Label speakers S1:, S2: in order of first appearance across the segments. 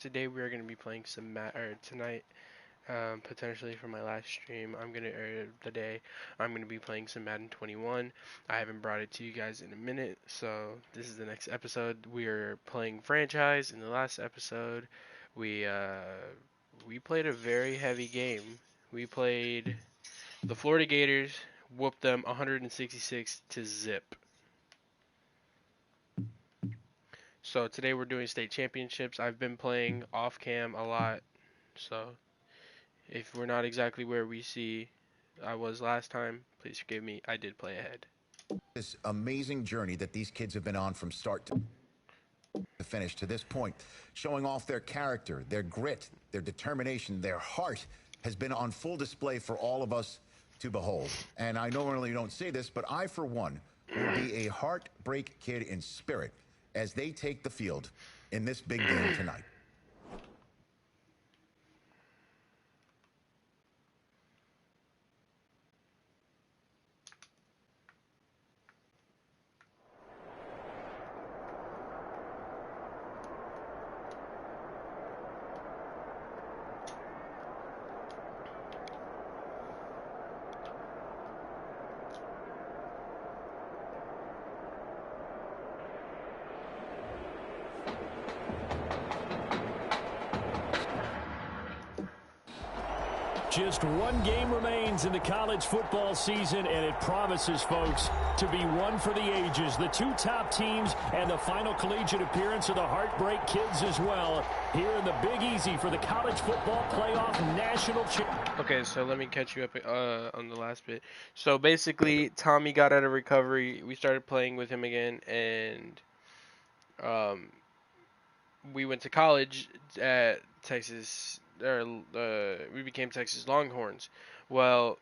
S1: today we are going to be playing some tonight, potentially for my last stream. I'm going to be playing some Madden 21. I haven't brought it to you guys in a minute, so this is the next episode. We are playing franchise. In the last episode, we played a very heavy game. We played the Florida Gators, whooped them 166 to zip. So today we're doing state championships. I've been playing off cam a lot, so if we're not exactly where we see I was last time, please forgive me. I did play ahead.
S2: This amazing journey that these kids have been on from start to finish to this point, showing off their character, their grit, their determination, their heart has been on full display for all of us to behold. And I normally don't say this, but I, for one, will be a heartbreak kid in spirit as they take the field in this big game tonight.
S3: Just one game remains in the college football season, and it promises, folks, to be one for the ages. The two top teams and the final collegiate appearance of the Heartbreak Kids as well here in the Big Easy for the College Football Playoff National Championship.
S1: Okay, so let me catch you up on the last bit. So basically, Tommy got out of recovery. We started playing with him again, and we went to college at Texas. We became Texas Longhorns. Well,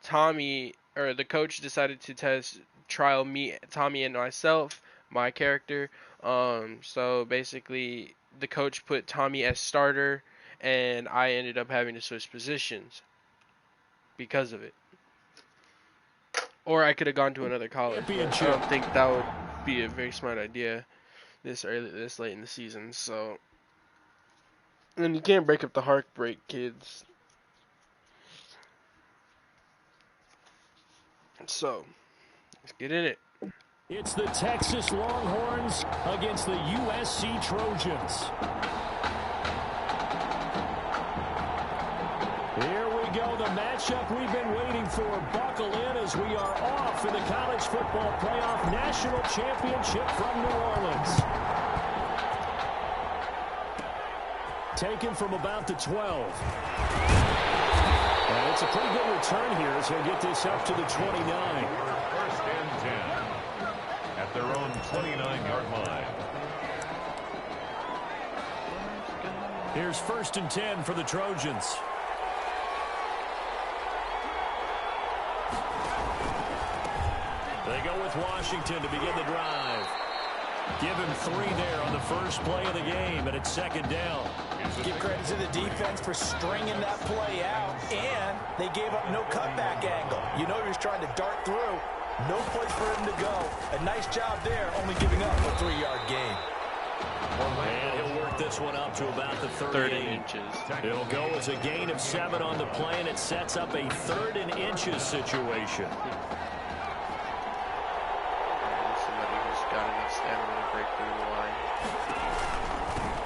S1: the coach decided to trial Tommy and myself, my character. So basically, the coach put Tommy as starter, and I ended up having to switch positions because of it. Or I could have gone to another college. I don't think that would be a very smart idea this late in the season. So. And you can't break up the Heartbreak Kids. So, let's get in it.
S3: It's the Texas Longhorns against the USC Trojans. Here we go, the matchup we've been waiting for. Buckle in as we are off in the College Football Playoff National Championship from New Orleans. Taken from about the 12. And it's a pretty good return here as he'll get this up to the 29.
S4: First and 10 at their own 29-yard line.
S3: Here's first and 10 for the Trojans. They go with Washington to begin the drive. Give him 3 there on the first play of the game, and it's second down.
S5: Give credit to the defense for stringing that play out, and they gave up no cutback angle. You know he was trying to dart through. No place for him to go. A nice job there, only giving up a 3-yard gain.
S3: And he'll work this one up to about the 30
S1: inches.
S3: It'll go as a gain of 7 on the play, and it sets up a 3rd and inches situation.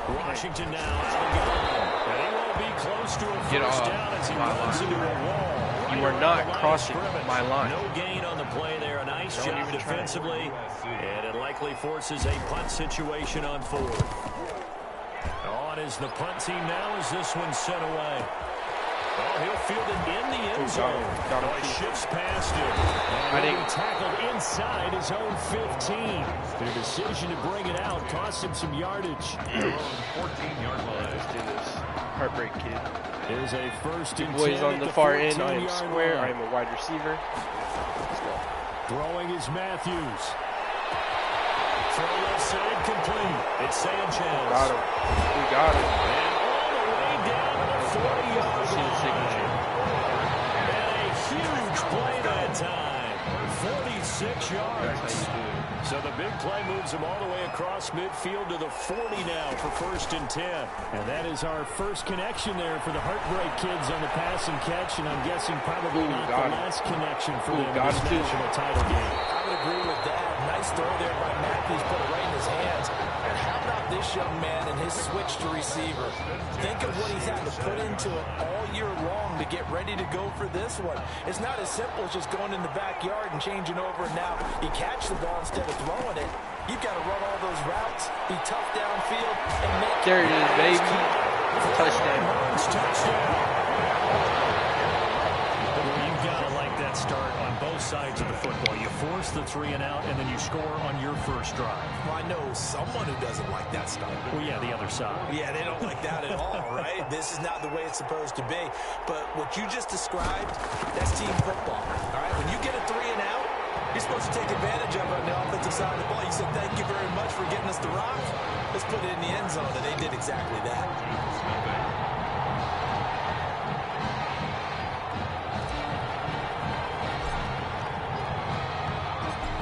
S3: Washington now on the gun. And he won't be close to a first down as he runs into a wall.
S1: You are not crossing my line.
S3: No gain on the play there. A nice job defensively. And it likely forces a punt situation on 4th. On is the punt team now as this one sent away. Oh, he'll field it in the end zone. He shifts past him. And he tackled inside his own 15. The decision to bring it out cost him some yardage.
S4: 14-yard line.
S1: Let's do this. Heartbreak Kid.
S3: Here's a first and 10
S1: boys on the far end. I am square. I am a wide receiver. Let's go.
S3: Throwing is Matthews. Throw left side complete. It's Sanchez.
S1: Got him. We got him.
S3: And all the way down to the 40-yard
S1: See the signature.
S3: And a huge play that time. 46 6 yards. So the big play moves him all the way across midfield to the 40 now for 1st and 10.
S6: And that is our first connection there for the Heartbreak Kids on the pass and catch, and I'm guessing probably not the last connection for them in this national title game.
S5: I would agree with that. Nice throw there by Matthews, put it right in his hands. And how about this young man and his switch to receiver? Think of what he's had to put into it all year long to get ready to go for this one. It's not as simple as just going in the backyard and changing over, and now you catch the ball instead of throwing it. You've got to run all those routes, be tough downfield, and make
S1: There it is, baby. Touchdown.
S6: You've got to like that start on both sides of the football. You force the 3 and out, and then you score on your first drive.
S5: Well, I know someone who doesn't like that start.
S6: Well, yeah, the other side.
S5: Yeah, they don't like that at all, right? This is not the way it's supposed to be. But what you just described, that's team football, all right? When you get a 3 and out, you're supposed to take advantage of it on the offensive side of the ball. You said, thank you very much for getting us the rock. Let's put it in the end zone, and they did exactly that.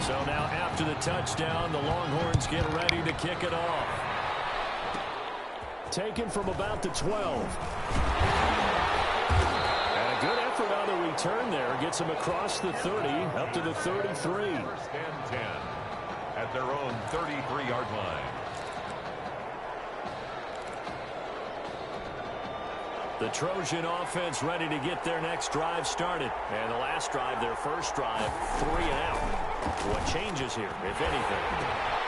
S3: So now after the touchdown, the Longhorns get ready to kick it off.
S6: Taken from about the 12. And a good effort on the return there. Gets him across the 30, up to the 33.
S4: 1st and 10 at their own 33-yard line.
S3: The Trojan offense ready to get their next drive started. And the last drive, their first drive, 3 and out. What changes here, if anything?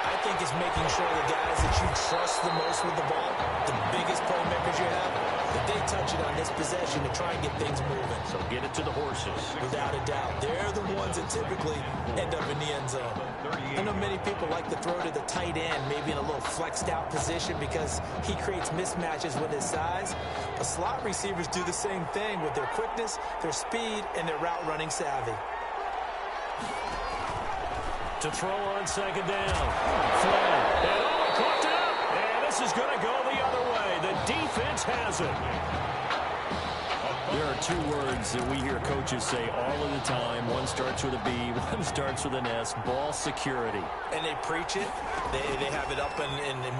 S5: I think it's making sure the guys that you trust the most with the ball, the biggest playmakers you have, that they touch it on this possession to try and get things moving.
S3: So get it to the horses.
S5: Without a doubt. They're the ones that typically end up in the end zone. I know many people like to throw to the tight end, maybe in a little flexed out position because he creates mismatches with his size. But slot receivers do the same thing with their quickness, their speed, and their route running savvy.
S3: To throw on 2nd down. Flag. And caught it up. And this is going to go the other way. The defense has it. There are 2 words that we hear coaches say all of the time. One starts with a B, one starts with an S. Ball security.
S5: And they preach it. They have it up in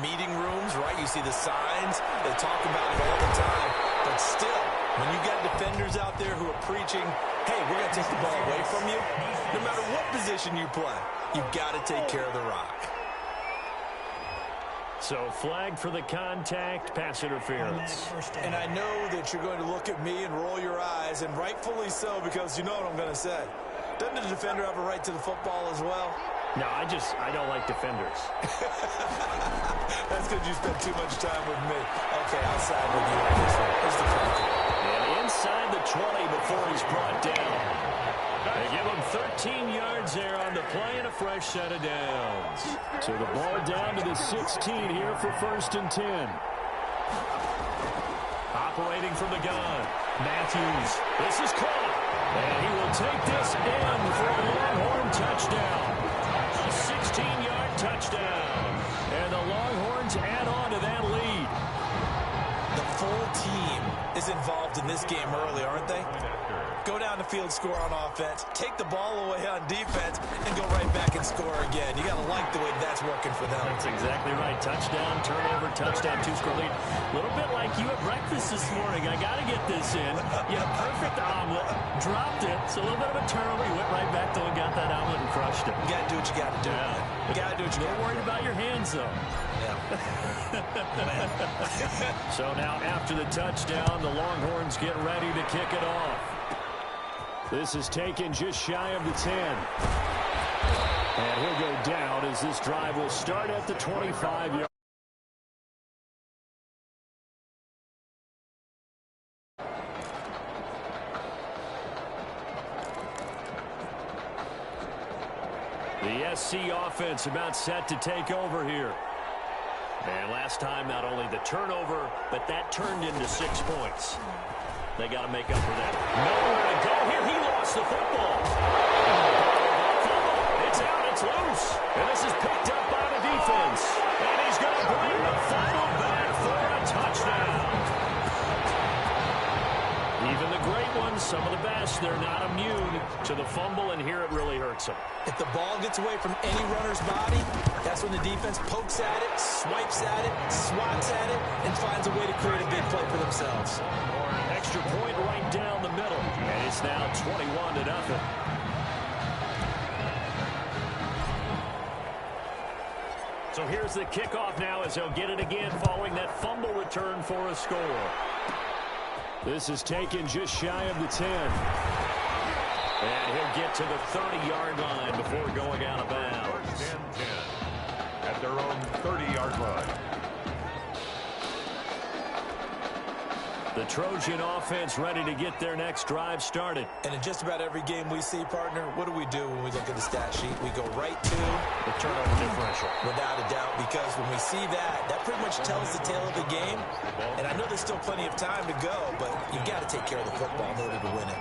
S5: meeting rooms, right? You see the signs. They talk about it all the time. But still, when you got defenders out there who are preaching, hey, we're going to take the ball away from you, no matter what position you play, you've got to take care of the rock.
S3: So flag for the contact, pass interference.
S5: And I know that you're going to look at me and roll your eyes, and rightfully so, because you know what I'm going to say. Doesn't the defender have a right to the football as well?
S3: No, I don't like defenders.
S5: That's because you spend too much time with me. Okay, I'll side with you on this one. Here's the critical.
S3: And inside the 20 before he's brought down. They give him 13 yards there on the play and a fresh set of downs.
S6: So the ball down to the 16 here for 1st and 10.
S3: Operating from the gun. Matthews. This is caught. And he will take this in for a Longhorn touchdown. A 16-yard touchdown. And the Longhorns add on to that lead.
S5: The full team is involved in this game early, aren't they? Go down the field, score on offense, take the ball away on defense, and go right back and score again. You got to like the way that's working for them.
S3: That's exactly right. Touchdown, turnover, touchdown, 2-score lead. A little bit like you at breakfast this morning. I got to get this in. You had a perfect omelet, dropped it. It's a little bit of a turnover. You went right back though and got that omelet and crushed it.
S5: You got to do what you got to do.
S3: Yeah.
S5: You got to do what you got to do.
S3: Don't worry about your hands, though.
S5: Yeah.
S3: So now after the touchdown, the Longhorns get ready to kick it off.
S6: This is taken just shy of the 10. And he'll go down as this drive will start at the 25-yard.
S3: The SC offense about set to take over here. And last time, not only the turnover, but that turned into 6 points. They got to make up for that. Nowhere to go here. He lost the football. It's out. It's loose. And this is picked up by the defense. And he's going to bring the final back for a touchdown.
S6: Even
S3: Even the great ones, some of the best, they're not immune to the fumble, and here it really hurts them.
S5: If the ball gets away from any runner's body, that's when the defense pokes at it, swipes at it, swats at it, and finds a way to create a big play for themselves.
S3: Extra point right down the middle, and it's now 21-0. So here's the kickoff now as they'll get it again following that fumble return for a score.
S6: This is taken just shy of the 10.
S3: And he'll get to the 30-yard line before going out of bounds.
S4: First and 10 at their own 30-yard line.
S3: The Trojan offense ready to get their next drive started.
S5: And in just about every game we see, partner, what do we do when we look at the stat sheet? We go right to
S3: the turnover differential.
S5: Without a doubt, because when we see that, that pretty much tells the tale of the game. And I know there's still plenty of time to go, but you've got to take care of the football in order to win it.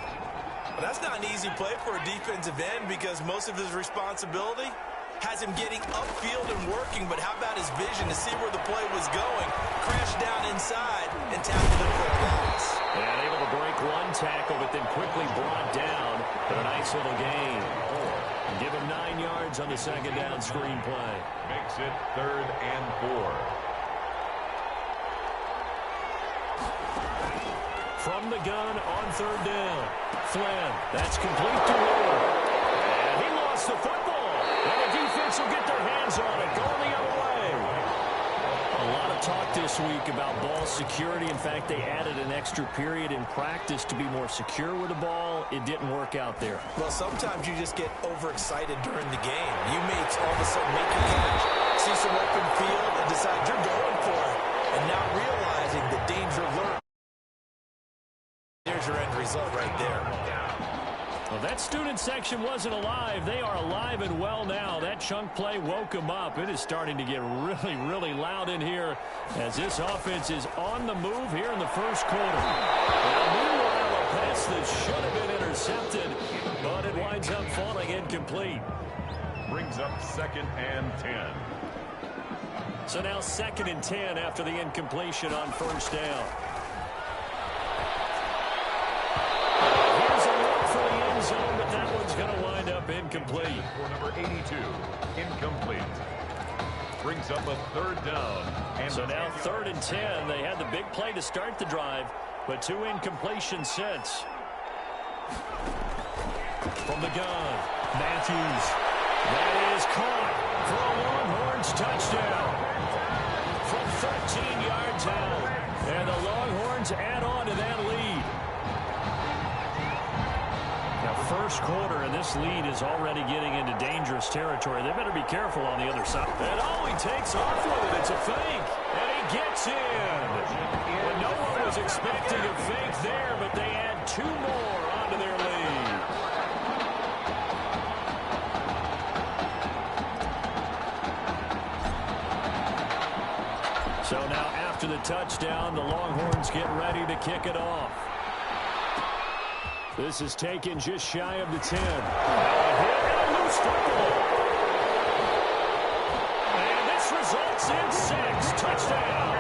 S7: Well, that's not an easy play for a defensive end because most of his responsibility has him getting upfield and working, but how about his vision to see where the play was going, crash down inside, and tackle it for a loss.
S3: And able to break one tackle, but then quickly brought down for a nice little gain. And give him 9 yards on the second down screen play.
S4: Makes it 3rd and 4.
S3: From the gun on 3rd down. Flynn, that's complete to Ward. And he lost the football. And the defense will get their hands on it, going the other way. A lot of talk this week about ball security. In fact, they added an extra period in practice to be more secure with the ball. It didn't work out there.
S5: Well, sometimes you just get overexcited during the game. You may all of a sudden make a catch, see some open field, and decide you're going for it. And not realizing the danger lurks. There's your end result right there.
S3: Well, that student section wasn't alive. They are alive and well now. That chunk play woke them up. It is starting to get really, really loud in here as this offense is on the move here in the first quarter. Now, meanwhile, a pass that should have been intercepted, but it winds up falling incomplete.
S4: Brings up 2nd and 10.
S3: So now 2nd and 10 after the incompletion on first down. Zone, but that one's going to wind up incomplete.
S4: For number 82, incomplete. Brings up a 3rd down. And
S3: so now 3rd and 10. They had the big play to start the drive, but 2 incompletions since. From the gun, Matthews. That is caught for a Longhorns touchdown. From 13 yards out. And the Longhorns add on to that lead. First quarter, and this lead is already getting into dangerous territory. They better be careful on the other side. And he takes off with it. It's a fake, and he gets in. Well, no one was expecting a fake there, but they add 2 more onto their lead. So now after the touchdown, the Longhorns get ready to kick it off. This is taken just shy of the 10. Now a hit and a loose football. And this results in 6. Touchdown.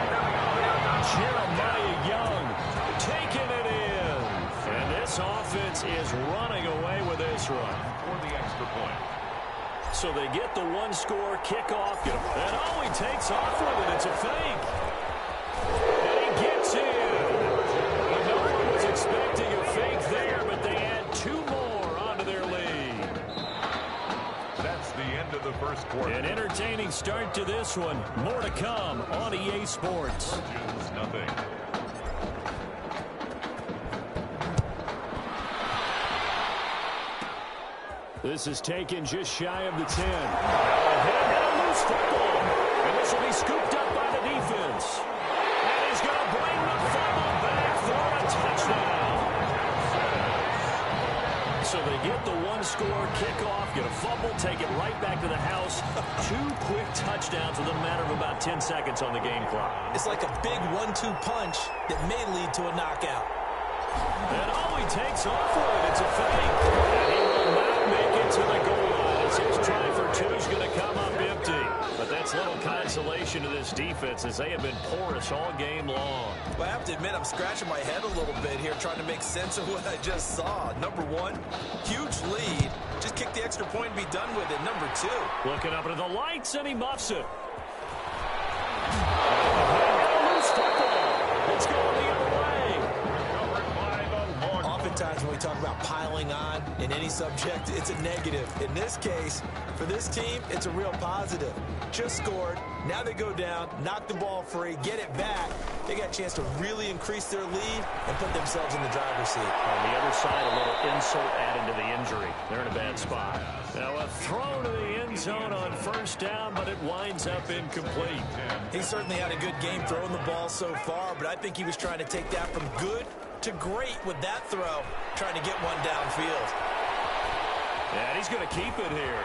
S3: Jeremiah Young taking it in. And this offense is running away with this run.
S4: For the extra point.
S3: So they get the 1-score kickoff. And he takes off with it. It's a fake. And he gets in. And no one was expecting a fake there, but they add 2 more onto their lead.
S4: That's the end of the first quarter.
S3: An entertaining start to this one. More to come on EA Sports.
S4: Trojans, nothing.
S6: This is taken just shy of the 10.
S3: And a loose football. And this will be scooped up by the defense. And he's going to bring the fumble back for a touchdown. So they get the 1-score kickoff, get a fumble, take it right back to the house. 2 quick touchdowns within a matter of about 10 seconds on the game clock.
S5: It's like a big 1-2 punch that may lead to a knockout.
S3: And he takes off with it. It's a fake. And he will not make it to the goal line. as his try for two is going to come up empty. But that's little consolation to this defense as they have been porous all game long.
S7: Well, I have to admit, I'm scratching my head a little bit here trying to make sense of what I just saw. Number one, huge lead. Just kick the extra point and be done with it. Number two.
S3: Looking up into the lights, and he muffs it. It's going the other way.
S7: Oftentimes when we talk about piling on in any subject, it's a negative. In this case, for this team, it's a real positive. Just scored. Now they go down, knock the ball free, get it back. They got a chance to really increase their lead and put themselves in the driver's seat.
S3: On the other side, a little insult added to the injury. They're in a bad spot. Now a throw to the end zone on first down, but it winds up incomplete.
S7: He certainly had a good game throwing the ball so far, but I think he was trying to take that from good to great with that throw, trying to get one downfield.
S3: And he's going to keep it here.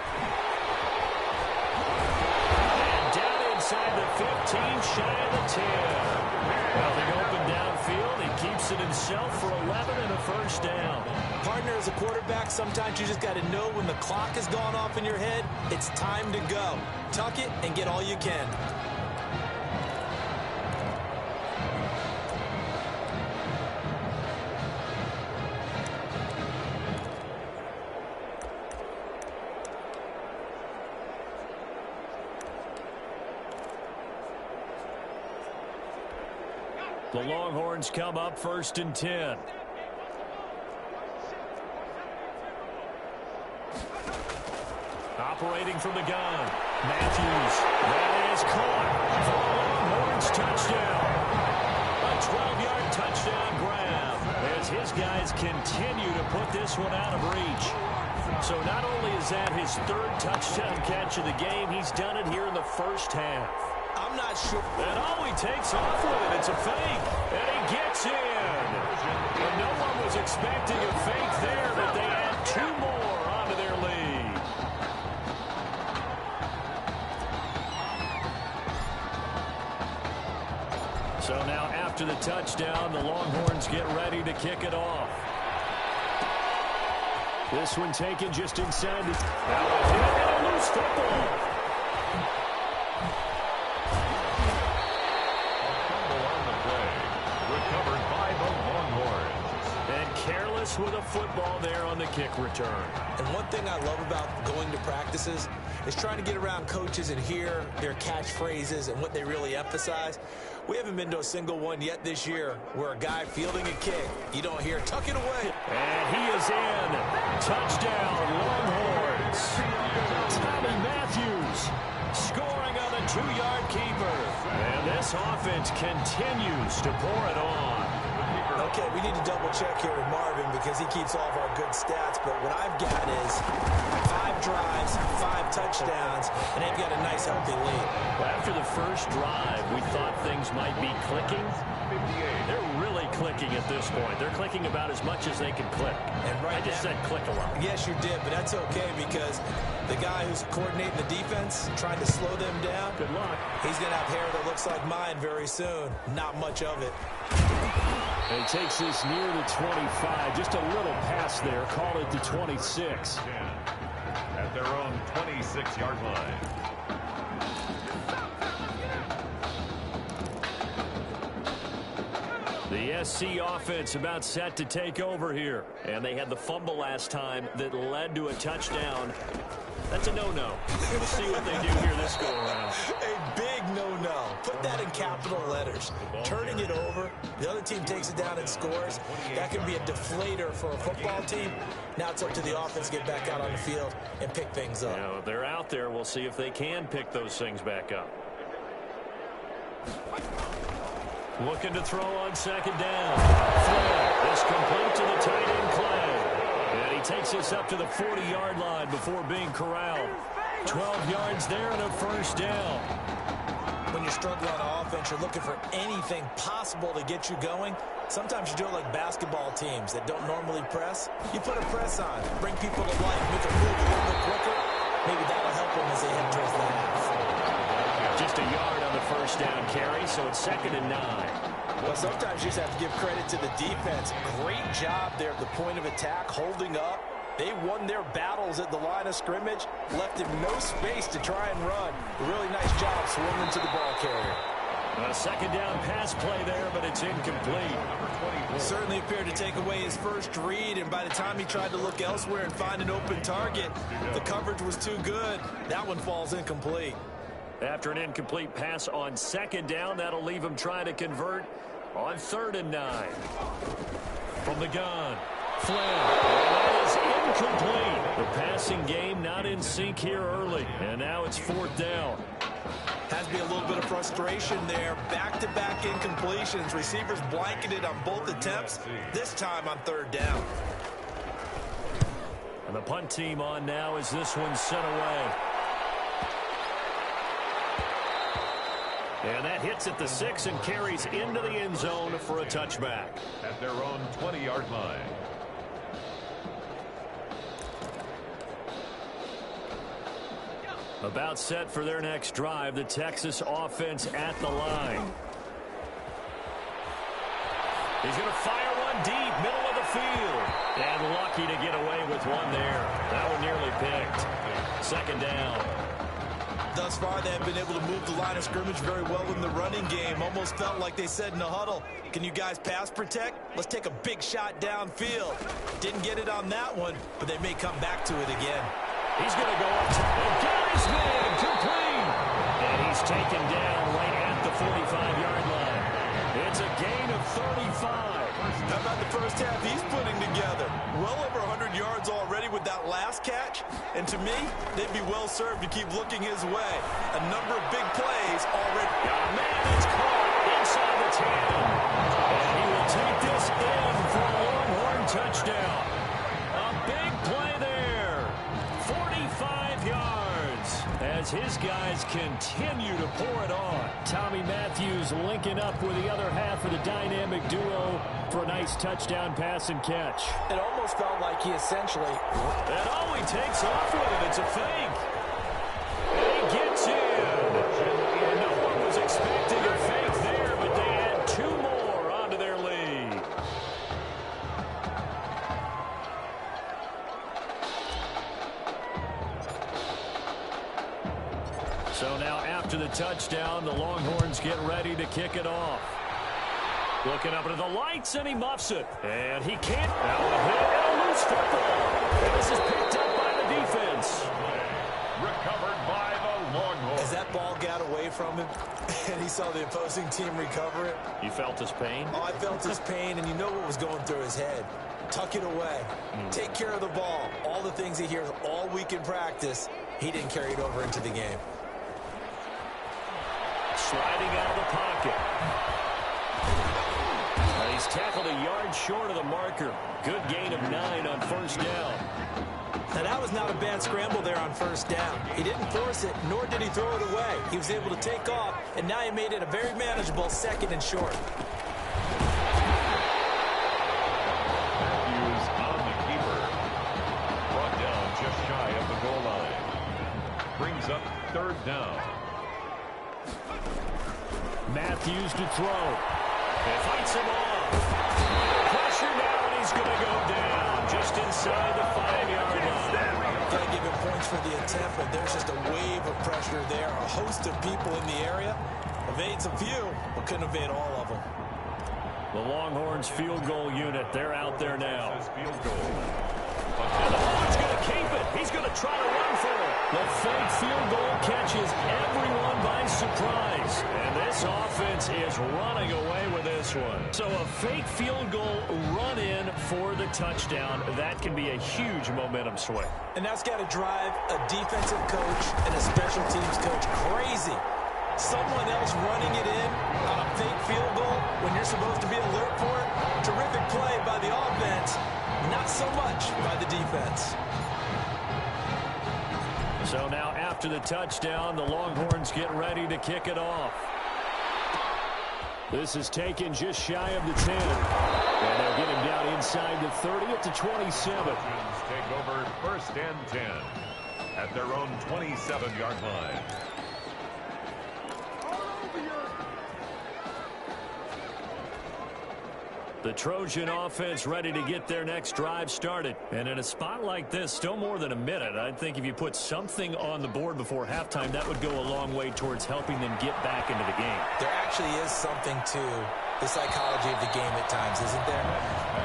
S3: And down inside the 15, shy of the 10. Nothing open downfield. He keeps it himself for 11 and a first down.
S7: Partner, as a quarterback, sometimes you just got to know when the clock has gone off in your head, it's time to go. Tuck it and get all you can.
S3: The Longhorns come up 1st and 10. Operating from the gun. Matthews. That is caught for a Longhorns touchdown. A 12-yard touchdown grab as his guys continue to put this one out of reach. So not only is that his 3rd touchdown catch of the game, he's done it here in the first half.
S7: I'm not sure.
S3: And he takes off with it. It's a fake. And he gets in. And no one was expecting a fake there, but they add 2 more onto their lead. So now after the touchdown, the Longhorns get ready to kick it off. This one taken just inside the... And a loose football. Careless with a football there on the kick return.
S7: And one thing I love about going to practices is trying to get around coaches and hear their catchphrases and what they really emphasize. We haven't been to a single one yet this year where a guy fielding a kick, you don't hear, tuck it away.
S3: And he is in. Touchdown, Longhorns. Tommy Matthews scoring on a 2-yard keeper. And this offense continues to pour it on.
S7: Okay, we need to double-check here with Marvin because he keeps all of our good stats, but what I've got is 5 drives, 5 touchdowns, and they've got a nice, healthy lead.
S3: Well, after the first drive, we thought things might be clicking. They're really clicking at this point. They're clicking about as much as they can click.
S7: And right
S3: I just said click a lot.
S7: Yes, you did, but that's okay because the guy who's coordinating the defense, trying to slow them down,
S3: good luck.
S7: He's going to have hair that looks like mine very soon. Not much of it.
S3: And he takes this near the 25. Just a little pass there. Call it the 26.
S4: At their own 26-yard line.
S3: The SC offense about set to take over here. And they had the fumble last time that led to a touchdown. That's a no-no. We'll see what they do here this go-around.
S7: A big no-no. Put that in capital letters. Turning it over, the other team takes it down and scores. That can be a deflator for a football team. Now it's up to the offense to get back out on the field and pick things up.
S3: You know, they're out there. We'll see if they can pick those things back up. Looking to throw on 2nd down. Flair is complete to the tight end Clay. And he takes us up to the 40-yard line before being corralled. 12 yards there and a first down.
S7: When you're struggling on offense, you're looking for anything possible to get you going. Sometimes you do it like basketball teams that don't normally press. You put a press on, bring people to life, make them move a little bit quicker. Maybe that'll help them as they head towards the half.
S3: Just a yard on the first down carry, so it's 2nd and 9.
S7: Well, sometimes you just have to give credit to the defense. Great job there at the point of attack, holding up,
S5: They won their battles at the line of scrimmage, left him no space to try and run. A really nice job swinging to the ball carrier.
S3: A second down pass play there, but it's incomplete.
S7: Certainly appeared to take away his first read, and by the time he tried to look elsewhere and find an open target, the coverage was too good. That one falls incomplete.
S3: After an incomplete pass on second down, that'll leave him trying to convert on 3rd and 9. From the gun, Flynn. That is incomplete. The passing game not in sync here early, and now it's 4th down.
S7: Has to be a little bit of frustration there. Back-to-back incompletions. Receivers blanketed on both attempts, this time on 3rd down.
S3: And the punt team on now as this one's sent away. And that hits at the 6 and carries into the end zone for a touchback.
S4: At their own 20-yard line.
S3: About set for their next drive, the Texas offense at the line. He's going to fire one deep, middle of the field. And lucky to get away with one there. That one nearly picked. 2nd down.
S7: Thus far, they have been able to move the line of scrimmage very well in the running game. Almost felt like they said in the huddle, can you guys pass protect? Let's take a big shot downfield. Didn't get it on that one, but they may come back to it again.
S3: He's going to go up top and get his man complete. And he's taken down right at the 45-yard line. It's a gain of 35.
S7: How about the first half he's putting together? Well over 100 yards already with that last catch. And to me, they'd be well served to keep looking his way. A number of big plays already.
S3: Oh, man, it's caught inside the 10. And he will take this in for a Longhorn touchdown. A big play there. 45 yards as his guys continue to pour it on. Tommy Matthews linking up with the other half of the dynamic duo for a nice touchdown pass and catch.
S5: It almost felt like he essentially...
S3: And all he takes off with it, it's a fake. And he gets in. No one was expecting a fake there, but they add 2 more onto their lead. So now after the touchdown, the Longhorns get ready to kick it off. Looking up into the lights, and he muffs it. And he can't. Now a hit and a loose football. And this is picked up by the defense.
S4: Recovered by the Longhorns.
S7: As that ball got away from him, and he saw the opposing team recover it.
S3: You felt his pain?
S7: Oh, I felt his pain, and you know what was going through his head. Tuck it away. Take care of the ball. All the things he hears all week in practice, he didn't carry it over into the game.
S3: Sliding out of the pocket. He's tackled a yard short of the marker. Good gain of 9 on 1st down.
S7: Now, that was not a bad scramble there on 1st down. He didn't force it, nor did he throw it away. He was able to take off, and now he made it a very manageable 2nd and short.
S4: Matthews on the keeper. Brought down just shy of the goal line. Brings up 3rd down.
S3: Matthews to throw. And fights him off. Pressure now, and he's going to go down just inside the 5-yard line.
S7: Got to give him points for the attempt, but there's just a wave of pressure there. A host of people in the area. Evades a few, but couldn't evade all of them.
S3: The Longhorns field goal unit, they're out there now.
S4: Field goal.
S3: And the Hawks going to keep it. He's going to try to run for it. The fake field goal catches everyone by surprise. And this offense is running away with this one. So a fake field goal run in for the touchdown. That can be a huge momentum swing.
S7: And that's got to drive a defensive coach and a special teams coach crazy. Someone else running it in on a fake field goal when you're supposed to be alert for it. Terrific play by the offense. Not so much by the defense.
S3: So now after the touchdown, the Longhorns get ready to kick it off. This is taken just shy of the 10. And they'll get him down inside the 30 at the 27.
S4: Take over 1st and 10 at their own 27-yard line.
S3: The Trojan offense ready to get their next drive started. And in a spot like this, still more than a minute, I think if you put something on the board before halftime, that would go a long way towards helping them get back into the game.
S7: There actually is something to the psychology of the game at times, isn't there?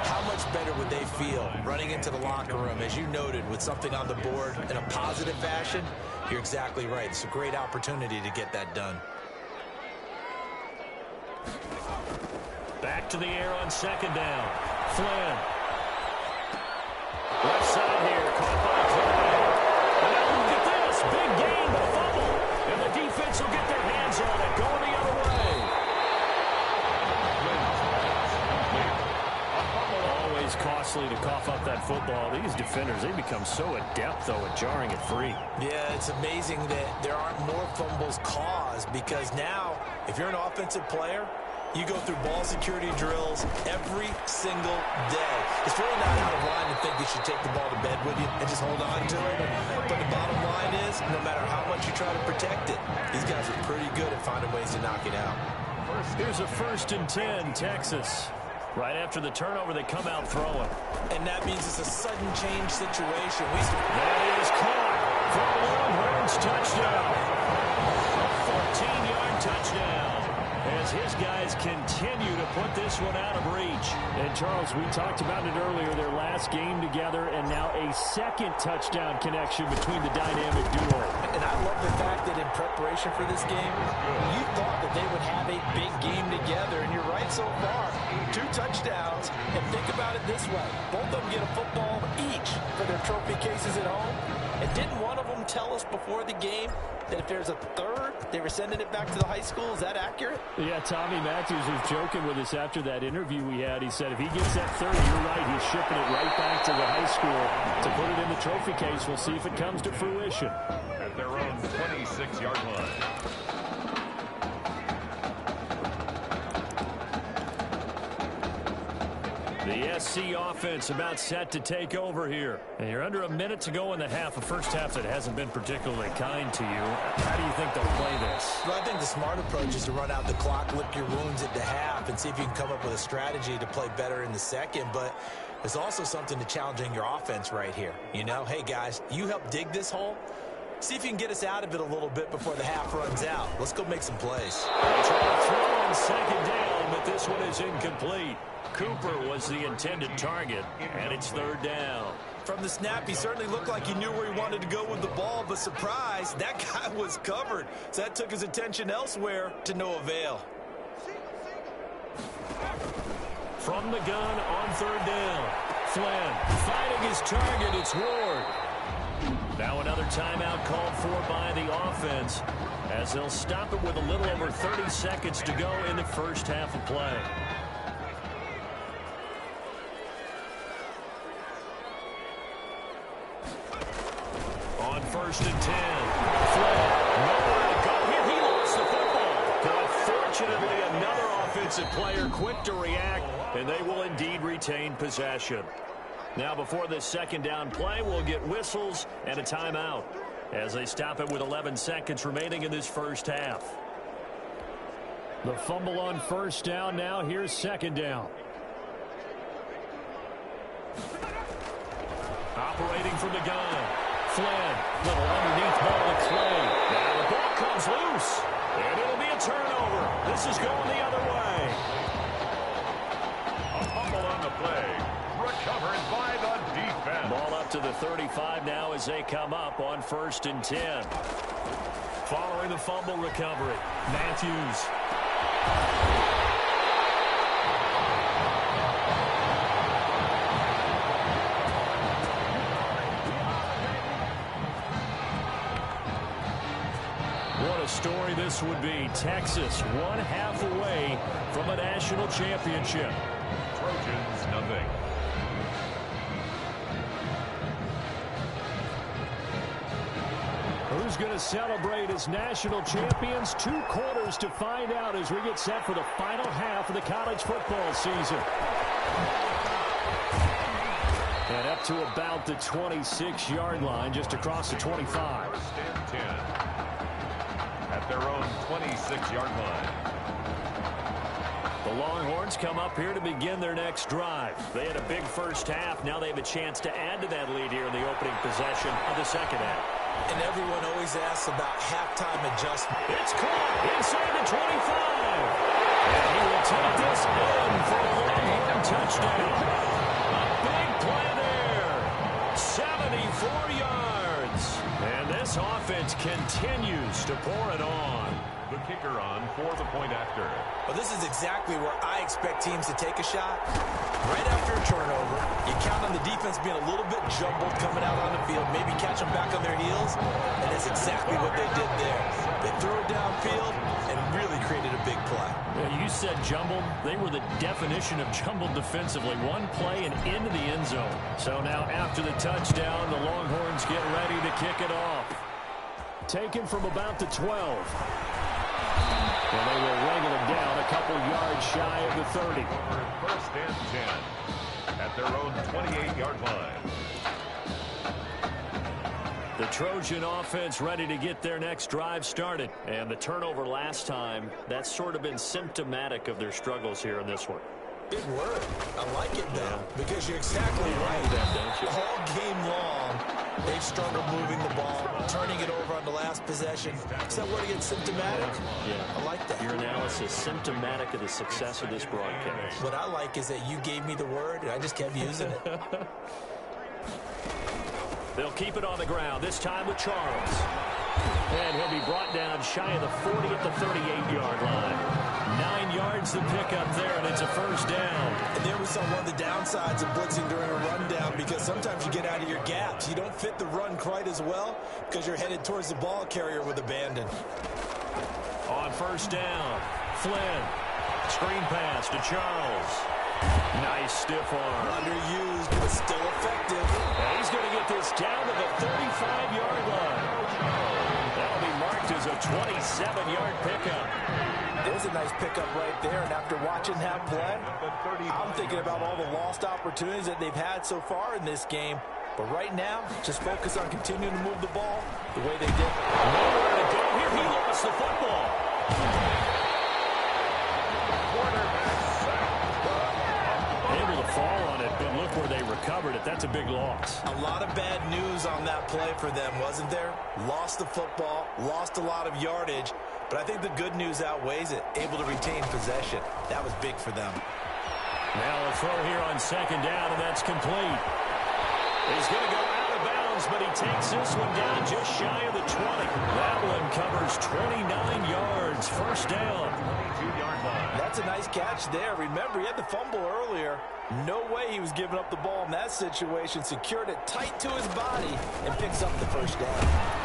S7: How much better would they feel running into the locker room, as you noted, with something on the board in a positive fashion? You're exactly right. It's a great opportunity to get that done.
S3: Back to the air on second down. Flynn. Left side here, caught by Flynn. And now look at this. Big gain, but a fumble. And the defense will get their hands on it, going the other way. Always costly to cough up that football. These defenders, they become so adept, though, at jarring it free.
S7: Yeah, it's amazing that there aren't more fumbles caused, because now, if you're an offensive player, you go through ball security drills every single day. It's really not out of line to think you should take the ball to bed with you and just hold on to it. But the bottom line is, no matter how much you try to protect it, these guys are pretty good at finding ways to knock it out.
S3: Here's a 1st and 10, Texas. Right after the turnover, they come out throwing.
S7: And that means it's a sudden change situation.
S3: That is caught for a Longhorns touchdown. A 14-yard touchdown. As his guys continue to put this one out of reach.
S6: And, Charles, we talked about it earlier, their last game together, and now a second touchdown connection between the dynamic duo.
S7: And I love the fact that in preparation for this game, you thought that they would have a big game together, and you're right so far. 2 touchdowns, and think about it this way. Both of them get a football each for their trophy cases at home. And didn't one of them tell us before the game that if there's a third, they were sending it back to the high school? Is that accurate?
S6: Yeah, Tommy Matthews was joking with us after that interview we had. He said if he gets that third, you're right, he's shipping it right back to the high school to put it in the trophy case. We'll see if it comes to fruition.
S4: At their own 26-yard line.
S3: The SC offense about set to take over here. And you're under a minute to go in the half. A first half that hasn't been particularly kind to you. How do you think they'll play this?
S7: Well, I think the smart approach is to run out the clock, lick your wounds at the half, and see if you can come up with a strategy to play better in the second. But there's also something to challenging your offense right here. You know, hey, guys, you help dig this hole. See if you can get us out of it a little bit before the half runs out. Let's go make some plays.
S3: They try to throw on second down, but this one is incomplete. Cooper was the intended target, and it's 3rd down.
S7: From the snap, he certainly looked like he knew where he wanted to go with the ball, but surprise, that guy was covered. So that took his attention elsewhere to no avail.
S3: From the gun on 3rd down. Flynn finding his target. It's Ward. Now another timeout called for by the offense, as they'll stop it with a little over 30 seconds to go in the first half of play. On 1st and 10. Flynn, nowhere to go here. He lost the football. But fortunately, another offensive player quick to react, and they will indeed retain possession. Now, before this second down play, we'll get whistles and a timeout as they stop it with 11 seconds remaining in this first half.
S6: The fumble on 1st down. Now here's 2nd down.
S3: Operating from the gun. Flynn, little underneath ball to Clay. Now the ball comes loose, and it'll be a turnover. This is going the other way.
S4: A fumble on the play. Recovered by the defense.
S3: Ball up to the 35 now as they come up on 1st and 10. Following the fumble recovery, Matthews. What a story this would be. Texas 1/2 away from a national championship.
S4: Trojans nothing.
S6: Who's going to celebrate as national champions? 2 quarters to find out as we get set for the final half of the college football season. And up to about the 26-yard line, just across the 25.
S4: 1st and 10. At their own 26-yard line.
S3: The Longhorns come up here to begin their next drive. They had a big first half. Now they have a chance to add to that lead here in the opening possession of the second half.
S7: And everyone always asks about halftime adjustment.
S3: It's caught inside the 25. And he will take this in for a Longhorn touchdown. A big play there. 74 yards. And this offense continues to pour it on.
S4: The kicker on for the point after.
S7: Well, this is exactly where I expect teams to take a shot. Right after a turnover, you count on the defense being a little bit jumbled coming out on the field, maybe catch them back on their heels, and that's exactly what they did there. They threw it downfield and really created a big play.
S3: Yeah, you said jumbled. They were the definition of jumbled defensively. One play and into the end zone. So now after the touchdown, the Longhorns get ready to kick it off. Taken from about the 12. And they will wrangle it down a couple yards shy of the 30.
S4: First and 10 at their own 28-yard line.
S3: The Trojan offense ready to get their next drive started. And the turnover last time, that's sort of been symptomatic of their struggles here in this one.
S7: Big word. I like it, though, because you're exactly right. All game long, they've struggled moving the ball, turning it over on the last possession. Is that where it gets symptomatic?
S3: Yeah.
S7: I like that.
S3: Your analysis symptomatic of the success of this broadcast.
S7: What I like is that you gave me the word, and I just kept using it.
S3: They'll keep it on the ground, this time with Charles. And he'll be brought down shy of the 40 at the 38-yard line. 9 yards to pick up there, and it's a first down.
S7: And there we saw one of the downsides of blitzing during a rundown, because sometimes you get out of your gaps. You don't fit the run quite as well because you're headed towards the ball carrier with abandon.
S3: On first down, Flynn. Screen pass to Charles. Nice stiff arm.
S7: Underused, but still effective.
S3: And he's going to get this down to the 35-yard line. That'll be marked as a 27-yard pickup.
S5: There's a nice pickup right there, and after watching that play, I'm thinking about all the lost opportunities that they've had so far in this game. But right now, just focus on continuing to move the ball the way they did.
S3: Nowhere to go here. He lost the football. Able to fall on it, but look where they recovered it. That's a big loss.
S7: A lot of bad news on that play for them, wasn't there? Lost the football, lost a lot of yardage, but I think the good news outweighs it. Able to retain possession. That was big for them.
S3: Now a throw here on second down, and that's complete. He's going to go out of bounds, but he takes this one down just shy of the 20. That one covers 29 yards. First down.
S4: 22-yard line.
S5: That's a nice catch there. Remember, he had the fumble earlier. No way he was giving up the ball in that situation. Secured it tight to his body and picks up the first down.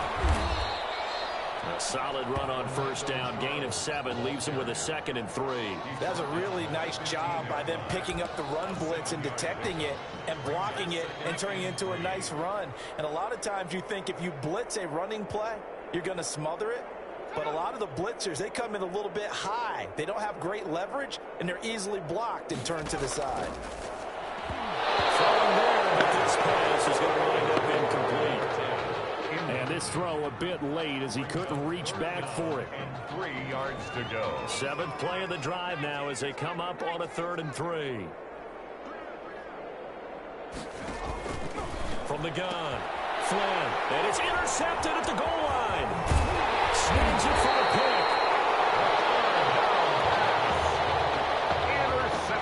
S3: A solid run on first down. Gain of 7 leaves him with a 2nd and 3.
S5: That's a really nice job by them picking up the run blitz and detecting it and blocking it and turning it into a nice run. And a lot of times you think if you blitz a running play, you're going to smother it. But a lot of the blitzers, they come in a little bit high. They don't have great leverage, and they're easily blocked and turned to the side.
S3: Throwing there, but this pass is going to wind up incomplete. And this throw a bit late as he couldn't reach back for it.
S4: And 3 yards to go.
S3: 7th play of the drive now as they come up on a 3rd and 3. From the gun, Flynn, and it's intercepted at the goal line. Snags it for a pick.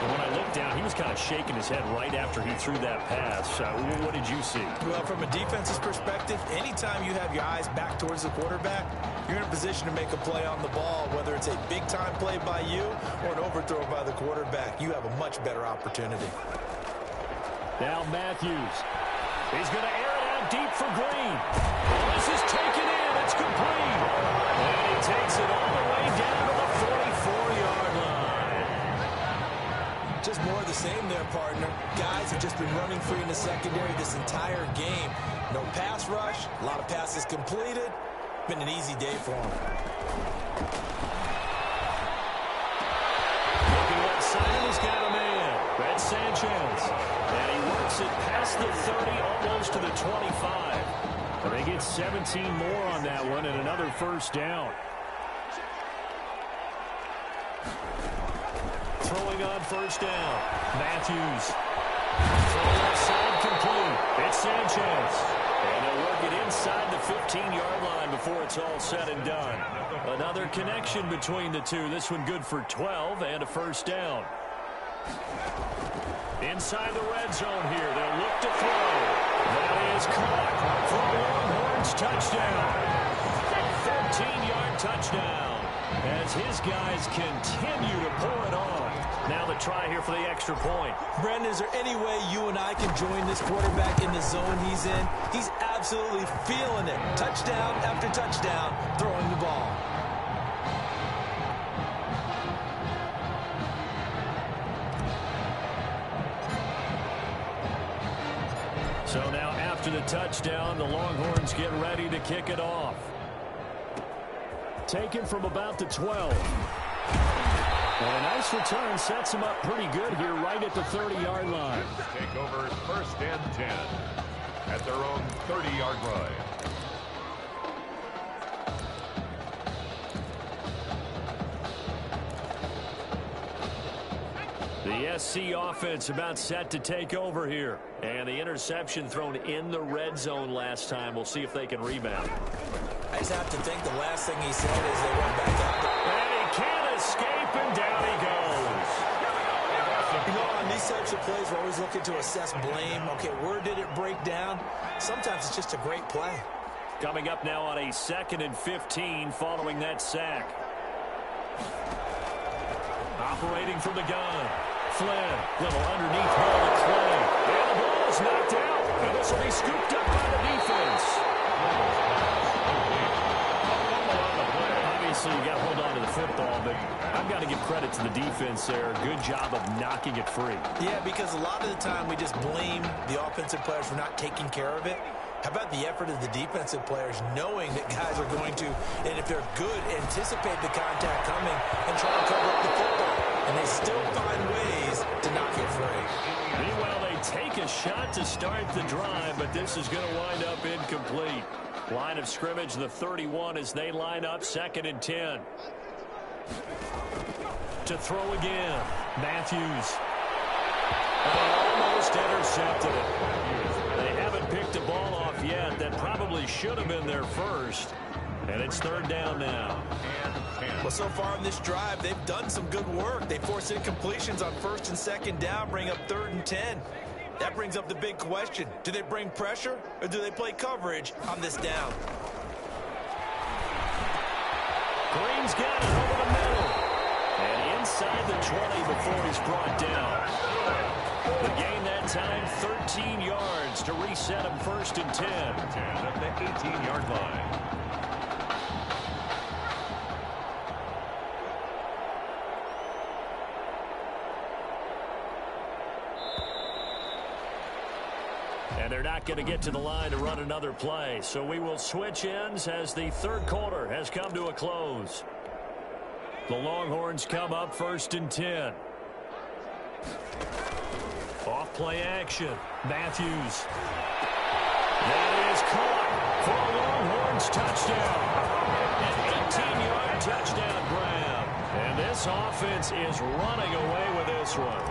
S3: And when I looked down, he was kind of shaking his head right after he threw that pass. What did you see?
S7: Well, from a defense's perspective, anytime you have your eyes back towards the quarterback, you're in a position to make a play on the ball, whether it's a big-time play by you or an overthrow by the quarterback. You have a much better opportunity.
S3: Now Matthews. He's going to air it out deep for Green. This is taken in. It's complete. And he takes it all the way down to the 44-yard line.
S7: Just more of the same there, partner. Guys have just been running free in the secondary this entire game. No pass rush, a lot of passes completed. Been an easy day for them.
S3: Looking left side, he's got a man. That's Sanchez. And he works it past the 30, almost to the 25. And they get 17 more on that one and another first down. Throwing first down. Matthews. From the left side, complete. It's Sanchez. And they'll work it inside the 15-yard line before it's all said and done. Another connection between the two. This one good for 12 and a first down. Inside the red zone here. They'll look to throw. That is caught for a Longhorns touchdown. 13-yard touchdown as his guys continue to pour it on. Now the try here for the extra point.
S7: Brendan, is there any way you and I can join this quarterback in the zone he's in? He's absolutely feeling it. Touchdown after touchdown, throwing the ball.
S3: So now after the touchdown, the Longhorns get ready to kick it off. Taken from about the 12. And a nice return sets them up pretty good here right at the 30-yard line.
S4: Take over first and 10 at their own 30-yard line.
S3: The SC offense about set to take over here. And the interception thrown in the red zone last time. We'll see if they can rebound.
S7: I just have to think the last thing he said is they went back up.
S3: And he can't escape, and down he goes.
S7: You know, on these types of plays, we're always looking to assess blame. Okay, where did it break down? Sometimes it's just a great play.
S3: Coming up now on a 2nd and 15 following that sack. Operating from the gun. Flynn, little underneath ball to Clay. And the ball is knocked out. And this will be scooped up by the defense. Obviously, you got to hold on to the football, but I've got to give credit to the defense there. Good job of knocking it free.
S7: Yeah, because a lot of the time we just blame the offensive players for not taking care of it. How about the effort of the defensive players knowing that guys are going to, and if they're good, anticipate the contact coming and try to cover up the football. And they still find ways to knock it free.
S3: Meanwhile, they take a shot to start the drive, but this is going to wind up incomplete. Line of scrimmage, the 31 as they line up 2nd and 10. To throw again, Matthews. And almost intercepted it. They haven't picked a ball off yet. That probably should have been their first. And it's 3rd down now.
S7: Well, so far in this drive, they've done some good work. They forced incompletions on 1st and 2nd down, bring up 3rd and 10. That brings up the big question. Do they bring pressure or do they play coverage on this down?
S3: Green's got it over the middle. And inside the 20 before he's brought down. The gain that time, 13 yards to reset him 1st and 10.
S4: 10 at the 18-yard line.
S3: And they're not going to get to the line to run another play. So we will switch ends as the 3rd quarter has come to a close. The Longhorns come up 1st and 10. Off play action. Matthews. That is caught for a Longhorns touchdown. An 18-yard touchdown grab. And this offense is running away with this one.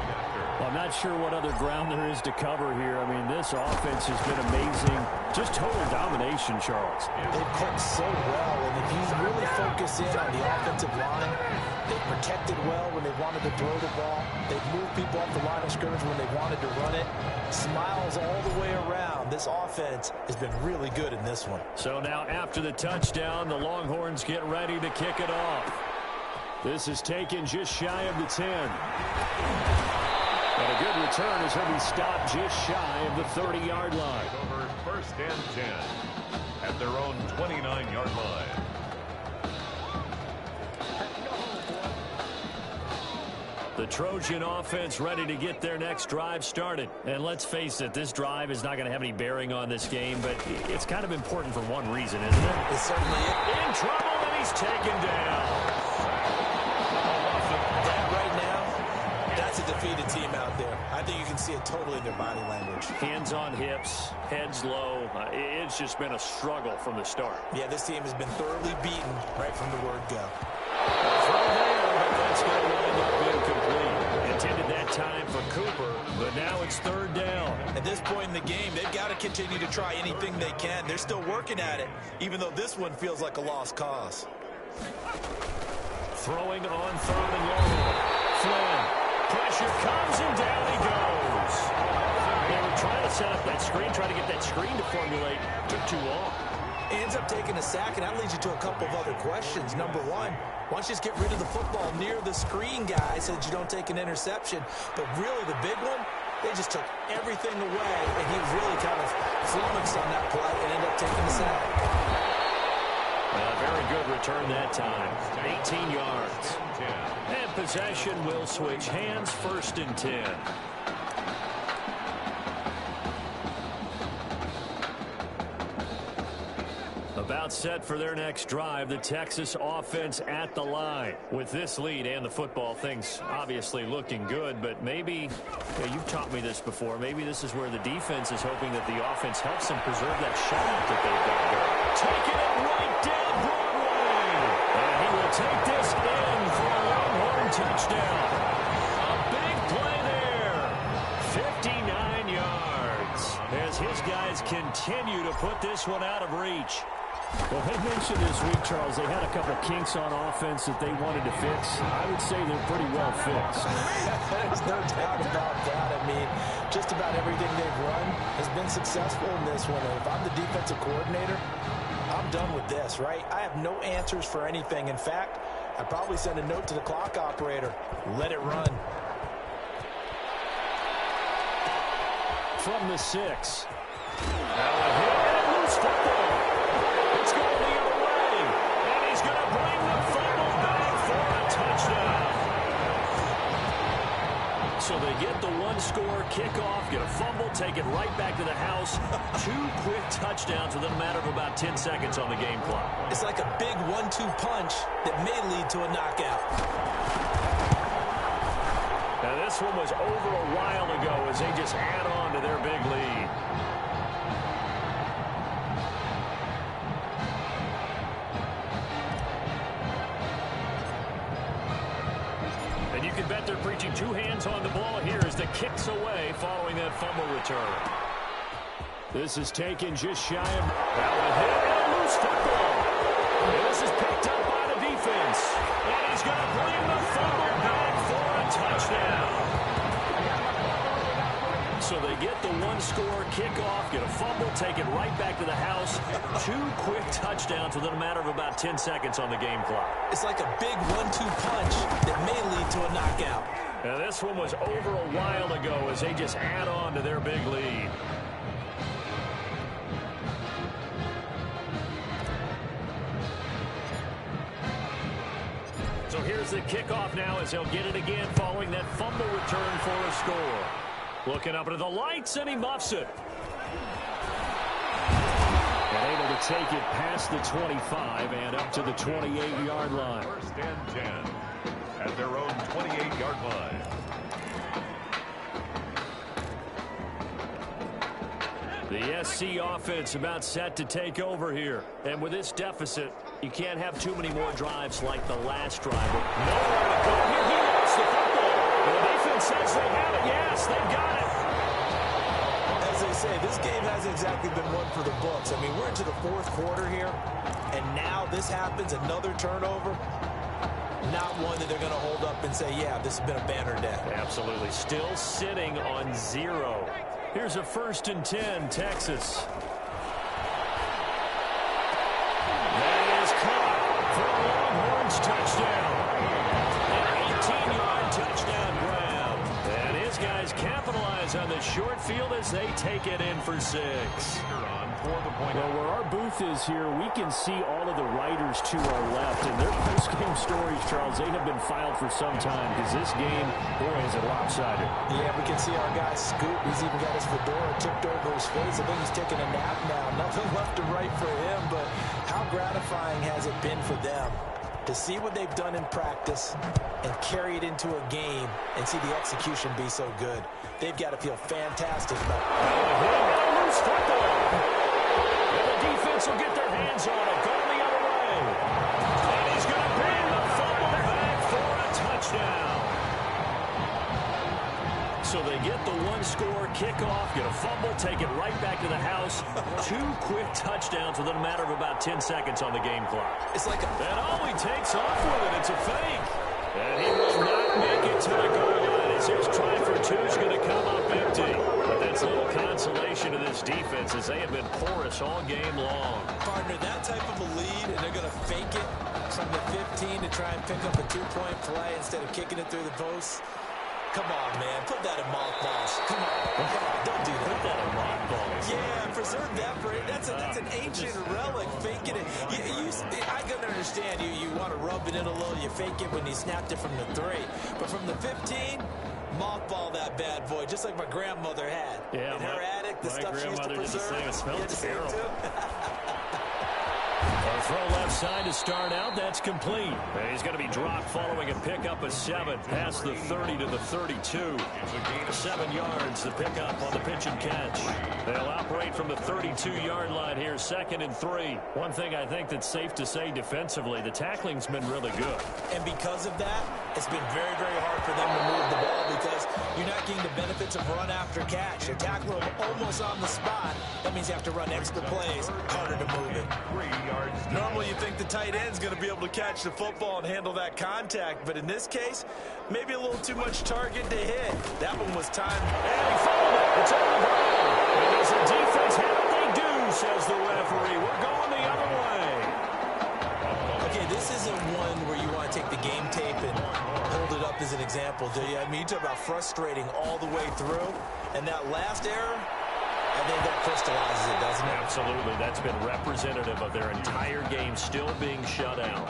S6: Well, I'm not sure what other ground there is to cover here. I mean, this offense has been amazing. Just total domination, Charles.
S5: They've clicked so well, and if you really focus in on the offensive line, they've protected well when they wanted to throw the ball. They've moved people off the line of scrimmage when they wanted to run it. Smiles all the way around. This offense has been really good in this one.
S3: So now after the touchdown, the Longhorns get ready to kick it off. This is taken just shy of the 10. And a good return as he'll be stopped just shy of the 30-yard line.
S4: Over 1st and 10 at their own 29-yard line.
S3: The Trojan offense ready to get their next drive started. And let's face it, this drive is not going to have any bearing on this game, but it's kind of important for one reason, isn't it?
S7: It certainly is.
S3: In trouble, and he's taken down.
S7: Right now, that's a defeated team out there. I think you can see it totally in their body language.
S3: Hands on hips, heads low. It's just been a struggle from the start.
S7: Yeah, this team has been thoroughly beaten right from the word go.
S3: From there, that's going to wind up incomplete. Intended that time for Cooper, but now it's third down.
S7: At this point in the game, they've got to continue to try anything they can. They're still working at it, even though this one feels like a lost cause.
S3: Throwing on third and long. Flynn. Pressure comes and down he goes. They were trying to set up that screen, trying to get that screen to formulate. Took too long.
S7: Ends up taking a sack, and that leads you to a couple of other questions. Number one, why don't you just get rid of the football near the screen guy so that you don't take an interception? But really the big one, they just took everything away, and he really kind of flummoxed on that play and ended up taking the sack.
S3: Very good return that time. 18 yards. And possession will switch hands, 1st and 10. About set for their next drive, the Texas offense at the line. With this lead and the football, things obviously looking good, but maybe, you've taught me this before, maybe this is where the defense is hoping that the offense helps them preserve that shot that they've got going. Taking it right down Broadway. And he will take this in for a Longhorn touchdown. A big play there. 59 yards. As his guys continue to put this one out of reach.
S6: Well, they mentioned this week, Charles, they had a couple kinks on offense that they wanted to fix. I would say they're pretty well fixed.
S5: There's no doubt about that. I mean, just about everything they've run has been successful in this one. And if I'm the defensive coordinator, I'm done with this, right? I have no answers for anything. In fact, I'd probably send a note to the clock operator. Let it run.
S3: From the 6. Now a hit and loose football. It's going the other way. And he's going to bring the fumble back for a touchdown. So they get the one-score kickoff, get a fumble, take it right back to the house. 2 quick touchdowns within a matter of about 10 seconds on the game clock.
S7: It's like a big 1-2 punch that may lead to a knockout.
S3: Now this one was over a while ago as they just add on to their big lead. And you can bet they're preaching 2 hands on the ball here as the kick's away following that fumble return.
S6: This is taken just shy of...
S3: That one hit and a loose football. And this is picked up by the defense. And he's going to bring the fumble back for a touchdown. So they get the one-score kickoff, get a fumble, take it right back to the house. 2 quick touchdowns within a matter of about 10 seconds on the game clock.
S7: It's like a big 1-2 punch that may lead to a knockout.
S3: Now this one was over a while ago as they just add on to their big lead. So here's the kickoff now as he'll get it again following that fumble return for a score. Looking up into the lights, and he muffs it.
S6: And able to take it past the 25 and up to the 28-yard line.
S4: 1st and 10 at their own 28-yard line.
S3: The SC offense about set to take over here. And with this deficit, you can't have too many more drives like the last drive. Nowhere to go here. He lost the football. The defense says they have it. Yes, they've got it.
S7: As they say, this game hasn't exactly been one for the books. I mean, we're into the 4th quarter here, and now this happens, another turnover. Not one that they're going to hold up and say, yeah, this has been a banner day.
S3: Absolutely. Still sitting on 0. Here's a 1st and 10, Texas. That is caught for a Longhorns touchdown. An 18-yard touchdown grab. And his guys capitalize on the short field as they take it in for 6.
S6: Well, where our booth is here, we can see all of the writers to our left. And their post-game stories, Charles, they have been filed for some time because this game, boy, is it lopsided.
S5: Yeah, we can see our guy Scoop. He's even got his fedora tipped over his face. I think he's taking a nap now. Nothing left to write for him, but how gratifying has it been for them to see what they've done in practice and carry it into a game and see the execution be so good. They've got to feel fantastic about it.
S3: Loose football. And the defense will get their hands on it. Going the other way. And he's going to bring the fumble back for a touchdown. So they get the one-score kickoff, get a fumble, take it right back to the house. 2 quick touchdowns within a matter of about 10 seconds on the game clock.
S7: It's like
S3: And all he takes off with it, it's a fake. And he will not make it to the goal line as his try for 2 is going to come up empty. But that's a little consolation to this defense as they have been porous all game long.
S7: Partner, that type of a lead, and they're going to fake it from the 15 to try and pick up a 2-point play instead of kicking it through the post. Come on, man. Put that in mothballs. Come on. Don't do that.
S3: Put that in mothballs.
S7: Yeah, preserve that for it. That's an ancient relic. Faking it. I can understand you want to rub it in a little. You fake it when you snapped it from the 3. But from the 15, mothball that bad boy, just like my grandmother had.
S3: Yeah,
S7: in her attic, the stuff she used to preserve.
S3: It smells terrible. A throw left side to start out. That's complete. And he's going to be dropped following a pickup of 7 past the 30 to the 32. 7 yards, the pickup on the pitch and catch. They'll operate from the 32-yard line here, 2nd and 3. One thing I think that's safe to say defensively, the tackling's been really good.
S7: And because of that, it's been very, very hard for them to move the ball because you're not getting the benefits of run after catch. You're tackling them almost on the spot. That means you have to run extra plays, harder to move it. Normally you think the tight end's going to be able to catch the football and handle that contact, but in this case, maybe a little too much target to hit. That one was timed.
S3: And he fouled it. It's on the ground. And as the defense, how did they do, says the referee. We're going the other way.
S7: Okay, this isn't one where you want to take the game tape and hold it up as an example, do you? I mean, you talk about frustrating all the way through, and that last error, I think that crystallizes it, doesn't it?
S3: Absolutely. That's been representative of their entire game still being shut out.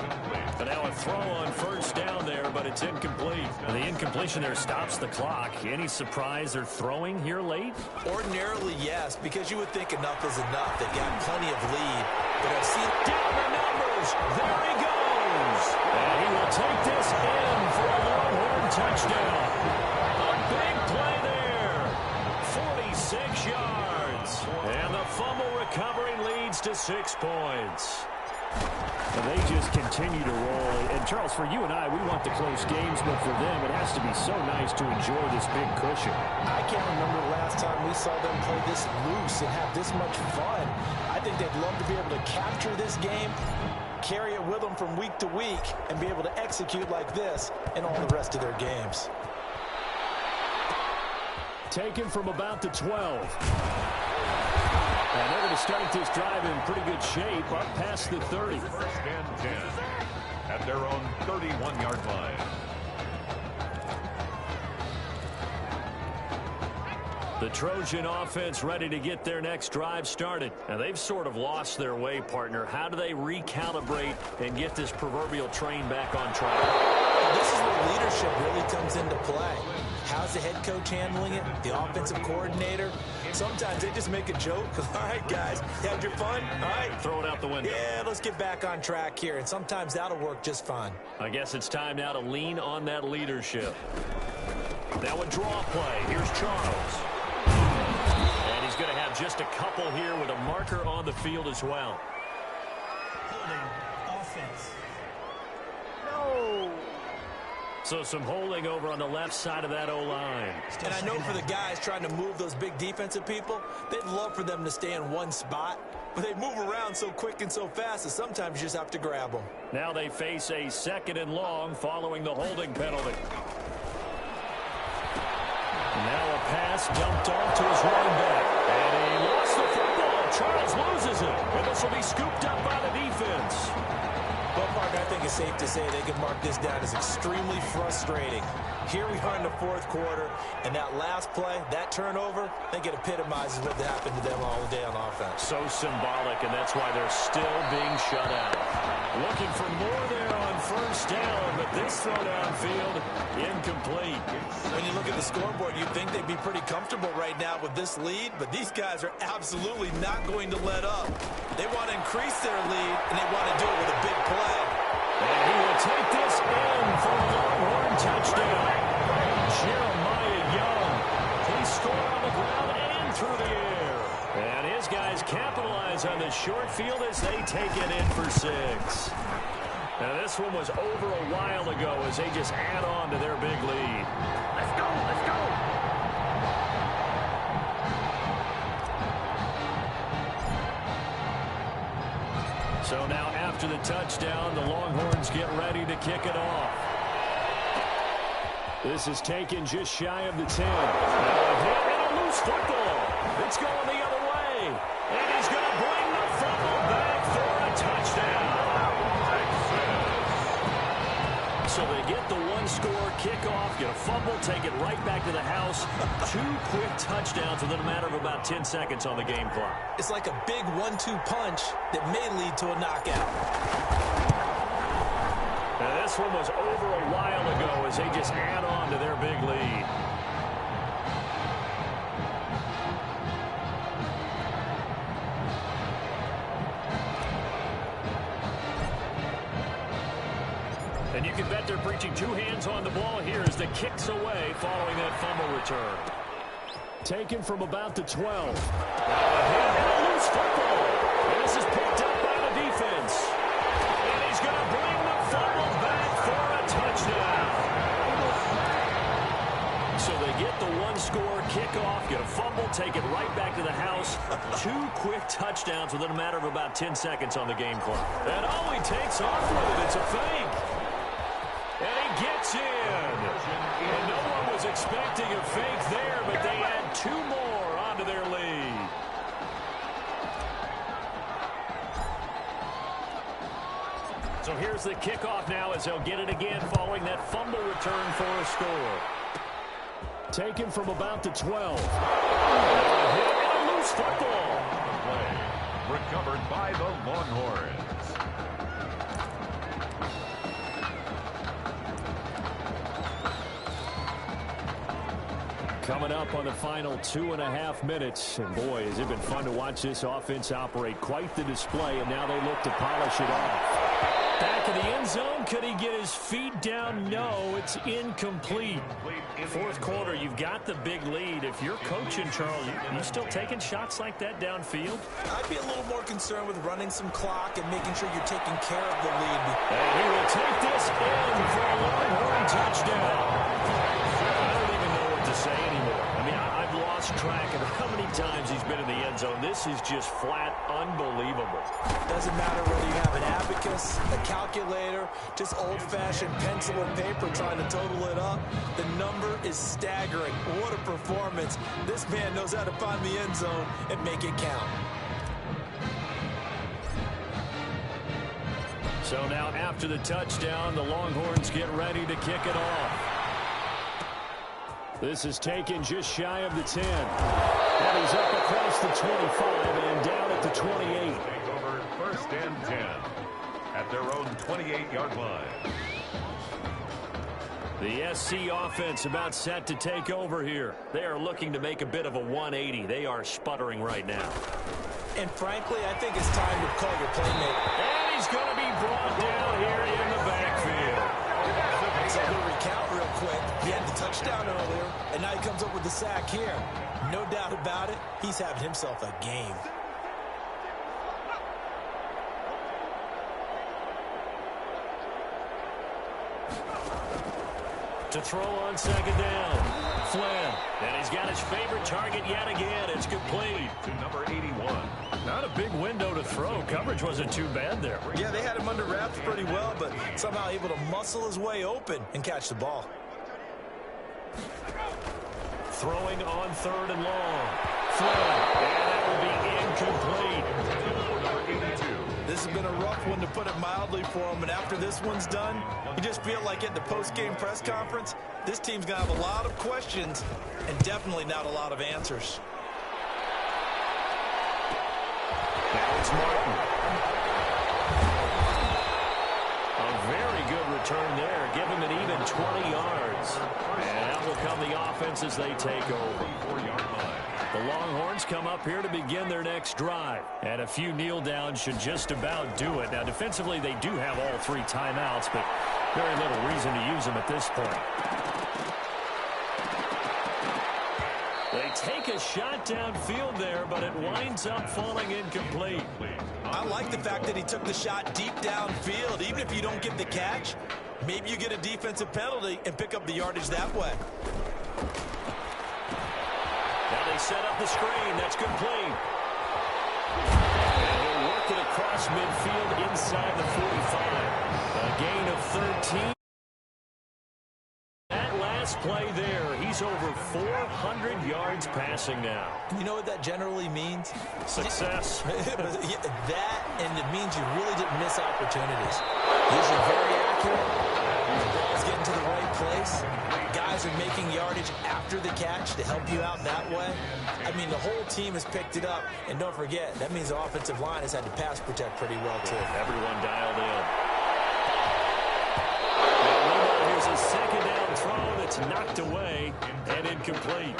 S3: And now a throw on first down there, but it's incomplete. And the incompletion there stops the clock. Any surprise they're throwing here late?
S7: Ordinarily, yes, because you would think enough is enough. They've got plenty of lead. But I've seen
S3: down the numbers. There he goes. And he will take this in for a Longhorn touchdown. A big play there. 46 yards. And the fumble recovery leads to 6 points.
S6: And they just continue to roll. And, Charles, for you and I, we want the close games, but for them, it has to be so nice to enjoy this big cushion.
S5: I can't remember the last time we saw them play this loose and have this much fun. I think they'd love to be able to capture this game, carry it with them from week to week, and be able to execute like this in all the rest of their games.
S6: Taken from about the 12. And they're going to start this drive in pretty good shape, up past the 30.
S4: 1st and 10 at their own 31-yard line.
S3: The Trojan offense ready to get their next drive started. Now, they've sort of lost their way, partner. How do they recalibrate and get this proverbial train back on track?
S7: This is where leadership really comes into play. How's the head coach handling it? The offensive coordinator? Sometimes they just make a joke. All right, guys, you had your fun? All right.
S3: Throw it out the window.
S7: Yeah, let's get back on track here. And sometimes that'll work just fine.
S3: I guess it's time now to lean on that leadership. Now a draw play. Here's Charles. And he's going to have just a couple here with a marker on the field as well.
S7: Holding offense.
S6: No.
S3: So some holding over on the left side of that O-line.
S7: And I know for the guys trying to move those big defensive people, they'd love for them to stay in one spot. But they move around so quick and so fast that sometimes you just have to grab them.
S3: Now they face a 2nd and long following the holding penalty. Now a pass dumped off to his running back. And he lost the football. Charles loses it. And this will be scooped up by the defense.
S7: Well, partner, I think it's safe to say they can mark this down as extremely frustrating. Here we are in the 4th quarter, and that last play, that turnover, I think it epitomizes what happened to them all day on offense.
S3: So symbolic, and that's why they're still being shut out. Looking for more there on first down, but this throw downfield, incomplete.
S7: When you look at the scoreboard, you'd think they'd be pretty comfortable right now with this lead, but these guys are absolutely not going to let up. They want to increase their lead, and they want to do it with a big play.
S3: And he will take this in for a Longhorn touchdown. Jeremiah Young. He scored on the ground and through the air. And his guys capitalize on the short field as they take it in for 6. Now this one was over a while ago as they just add on to their big lead. Let's go, let's go. So now after the touchdown, the Longhorns get ready to kick it off.
S6: This is taken just shy of the 10. And a loose football. It's going the other way. And he's going to bring the fumble back for a touchdown.
S3: So they get the one-score kickoff, get a fumble, take it right back to the house. 2 quick touchdowns within a matter of about 10 seconds on the game clock.
S7: It's like a big 1-2 punch that may lead to a knockout.
S3: Now this one was over a while ago as they just add on to their big lead. And you can bet they're preaching 2 hands on the ball here as the kick's away following that fumble return.
S6: Taken from about the 12.
S3: Now a loose football. And this is picked up by the defense. And he's going to bring the fumble back for a touchdown. So they get the one-score kickoff, get a fumble, take it right back to the house. 2 quick touchdowns within a matter of about 10 seconds on the game clock. And he takes off with it. It's a fake. And he gets in. And no one was expecting a fake there, but they add 2 more onto their lead. So here's the kickoff now as they'll get it again following that fumble return for a score.
S6: Taken from about the 12.
S3: And a loose football.
S4: Play recovered by the Longhorns.
S6: Coming up on the final 2.5 minutes. And boy, has it been fun to watch this offense operate. Quite the display, and now they look to polish it off.
S3: Back in the end zone, could he get his feet down? No, it's incomplete. Fourth quarter, you've got the big lead. If you're coaching, Charles, you still taking shots like that downfield?
S7: I'd be a little more concerned with running some clock and making sure you're taking care of the lead.
S3: And he will take this in for a Longhorn touchdown. I don't even know what to say anymore. I mean, I've lost track of how many times he's been in the end zone. This is just flat unbelievable.
S7: Doesn't matter whether you have an abacus, a calculator, just old-fashioned pencil and paper trying to total it up. The number is staggering. What a performance. This man knows how to find the end zone and make it count.
S3: So now after the touchdown, the Longhorns get ready to kick it off.
S6: This is taken just shy of the 10. And he's up across the 25 and down at the 28.
S4: Take over 1st and 10 at their own 28-yard line.
S3: The SC offense about set to take over here. They are looking to make a bit of a 180. They are sputtering right now.
S7: And frankly, I think it's time to call your playmaker.
S3: And he's going to be brought down here in the backfield.
S7: So he'll recount real quick. He had the touchdown earlier, and now he comes up with the sack here. No doubt about it, he's having himself a game.
S3: To throw on 2nd down. Flynn. And he's got his favorite target yet again. It's complete.
S4: To number 81.
S3: Not a big window to throw. Coverage wasn't too bad there.
S7: Yeah, they had him under wraps pretty well, but somehow able to muscle his way open and catch the ball.
S3: Throwing on 3rd and long. Flynn. And that will be incomplete.
S4: Number 82.
S7: This has been a rough one, to put it mildly, for him. And after this one's done, you just feel like at the post-game press conference, this team's going to have a lot of questions and definitely not a lot of answers.
S3: Now it's Martin. A very good return there. Give him an even 20 yards. And that will come the offense as they take over.
S4: 4-yard line.
S3: The Longhorns come up here to begin their next drive. And a few kneel downs should just about do it. Now, defensively, they do have all 3 timeouts, but very little reason to use them at this point. They take a shot downfield there, but it winds up falling incomplete.
S7: I like the fact that he took the shot deep downfield. Even if you don't get the catch, maybe you get a defensive penalty and pick up the yardage that way.
S3: Now they set up the screen. That's complete. And he'll work it across across midfield inside the 45. A gain of 13. That last play there, he's over 400 yards passing now.
S7: You know what that generally means?
S3: Success.
S7: That, and it means you really didn't miss opportunities. Usually very accurate. The ball's getting to the right place. Guys are making yardage after the catch to help you out that way. I mean, the whole team has picked it up. And don't forget, that means the offensive line has had to pass protect pretty well, too.
S3: Everyone dialed in. Here's a second down throw that's knocked away and incomplete.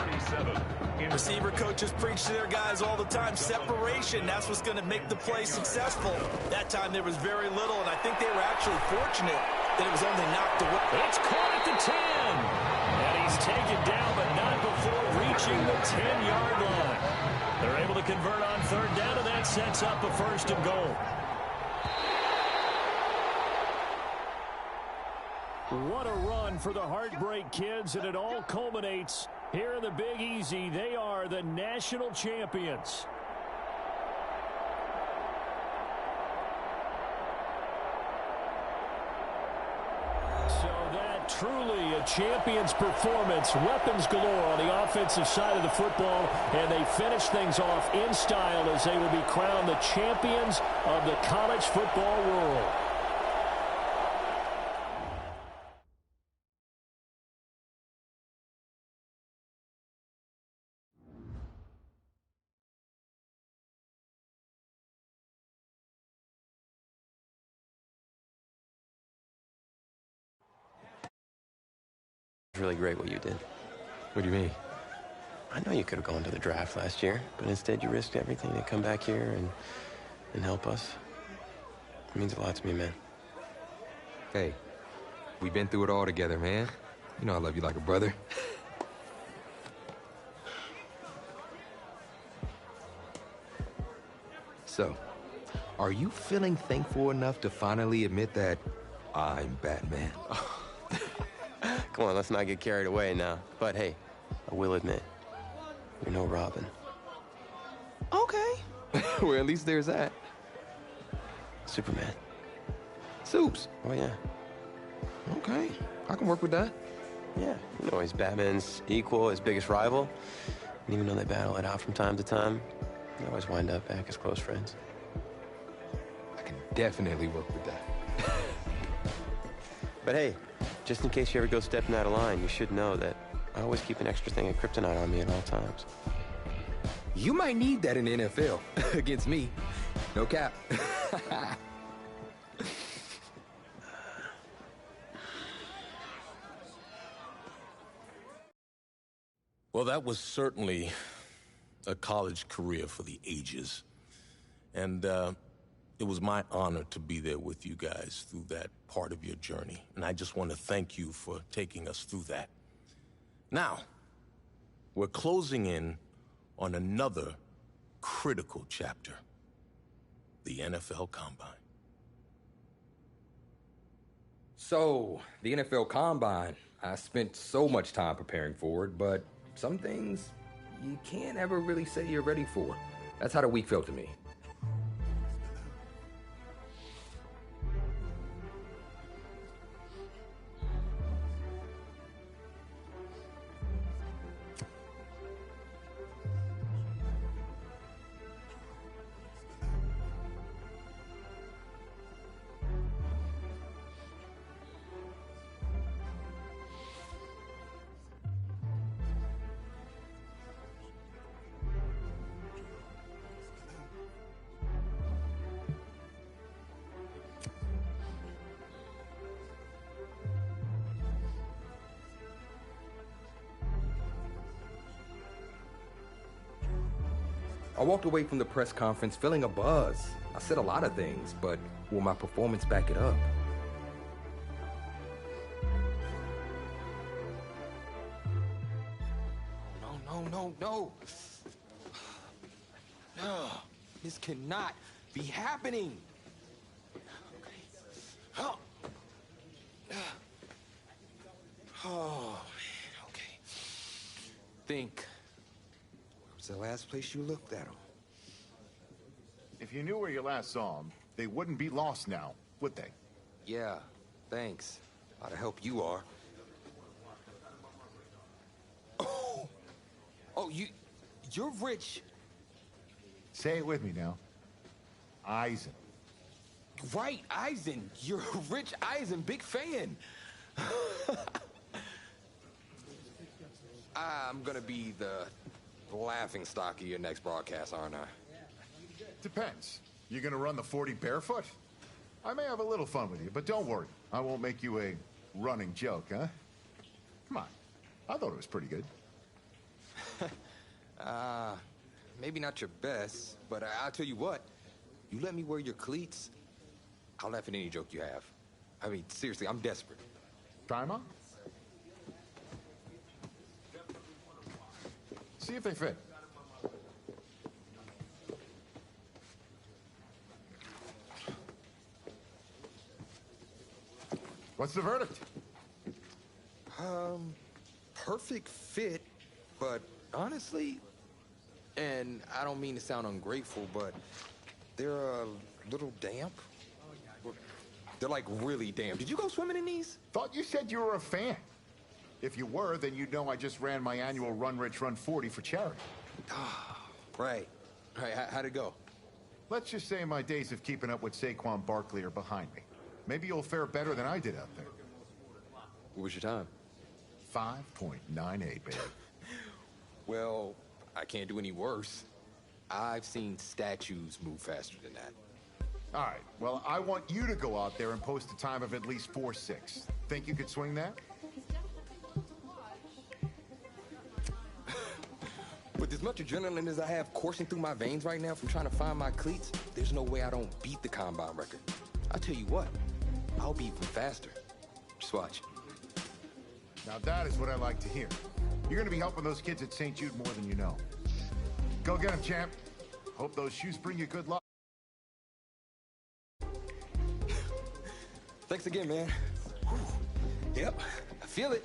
S7: Receiver coaches preach to their guys all the time. Separation, that's what's going to make the play successful. That time there was very little, and I think they were actually fortunate that it was only knocked away.
S3: It's caught at the 10. And he's taken down, but not before reaching the 10-yard line. They're able to convert on third down, and that sets up a first and goal.
S6: What a run for the Heartbreak Kids, and it all culminates here in the Big Easy. They are the national champions. So that truly a champion's performance. Weapons galore on the offensive side of the football, and they finish things off in style as they will be crowned the champions of the college football world.
S8: Really great what you did.
S9: What do you mean?
S8: I know you could have gone to the draft last year, but instead you risked everything to come back here and help us. It means a lot to me, man.
S9: Hey, we've been through it all together, man. You know I love you like a brother. So, are you feeling thankful enough to finally admit that I'm Batman?
S8: Come on, let's not get carried away now. But hey, I will admit, you're no Robin.
S9: Okay. Well, at least there's that.
S8: Superman.
S9: Soups.
S8: Oh, yeah.
S9: Okay, I can work with that.
S8: Yeah, you know, he's Batman's equal, his biggest rival. And even though they battle it out from time to time, they always wind up back as close friends.
S9: I can definitely work with that.
S8: But hey, just in case you ever go stepping out of line, you should know that I always keep an extra thing of kryptonite on me at all times.
S9: You might need that in the NFL against me. No cap.
S10: Well, that was certainly a college career for the ages. And it was my honor to be there with you guys through that part of your journey. And I just want to thank you for taking us through that. Now, we're closing in on another critical chapter, the NFL Combine.
S9: So, the NFL Combine, I spent so much time preparing for it, but some things you can't ever really say you're ready for. That's how the week felt to me. I walked away from the press conference feeling a buzz. I said a lot of things, but will my performance back it up? No. No, this cannot be happening. Okay. Oh, man, okay. Think. Where was the last place you looked at him?
S2: If you knew where you last saw him, they wouldn't be lost now, would they?
S9: Yeah, thanks. A lot of help you are. Oh, you're rich.
S2: Say it with me now. Eisen.
S9: Right, Eisen. You're Rich Eisen, big fan. I'm gonna be the laughing stock of your next broadcast, aren't I?
S2: Depends. You gonna run the 40 barefoot? I may have a little fun with you, but don't worry. I won't make you a running joke, huh? Come on. I thought it was pretty good.
S9: Maybe not your best, but I'll tell you what. You let me wear your cleats, I'll laugh at any joke you have. I mean, seriously, I'm desperate.
S2: Try 'em on. See if they fit. What's the verdict?
S9: Perfect fit, but honestly, and I don't mean to sound ungrateful, but they're a little damp. They're like really damp. Did you go swimming in these?
S2: Thought you said you were a fan. If you were, then you'd know I just ran my annual Run Rich Run 40 for charity.
S9: Right. How'd it go?
S2: Let's just say my days of keeping up with Saquon Barkley are behind me. Maybe you'll fare better than I did out there.
S9: What was your time?
S2: 5.98, baby.
S9: Well, I can't do any worse. I've seen statues move faster than that.
S2: All right, well, I want you to go out there and post a time of at least 4.6. Think you could swing that?
S9: With as much adrenaline as I have coursing through my veins right now from trying to find my cleats, there's no way I don't beat the combine record. I'll tell you what, I'll be even faster. Just watch.
S2: Now that is what I like to hear. You're going to be helping those kids at St. Jude more than you know. Go get them, champ. Hope those shoes bring you good luck.
S9: Thanks again, man. Whew. Yep, I feel it.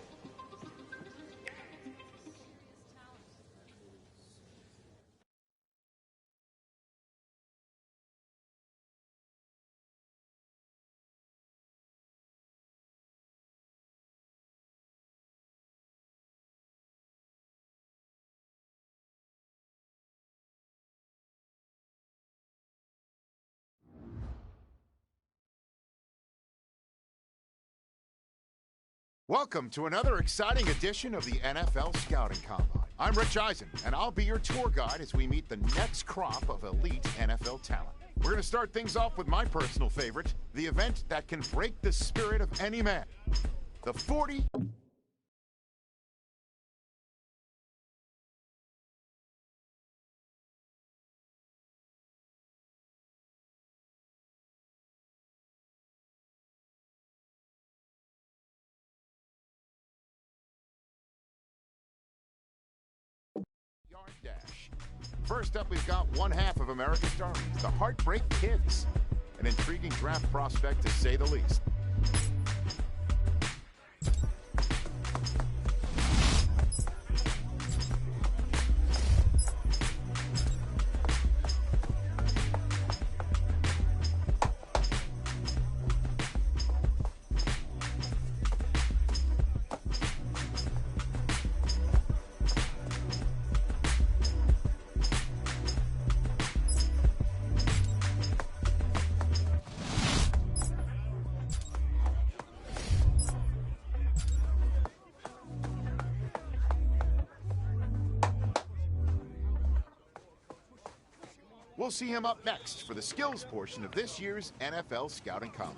S2: Welcome to another exciting edition of the NFL Scouting Combine. I'm Rich Eisen, and I'll be your tour guide as we meet the next crop of elite NFL talent. We're going to start things off with my personal favorite, the event that can break the spirit of any man. The 40... yard dash. First up, we've got one half of America's darlings, the Heartbreak Kids. An intriguing draft prospect, to say the least. We'll see him up next for the skills portion of this year's NFL Scouting Combine.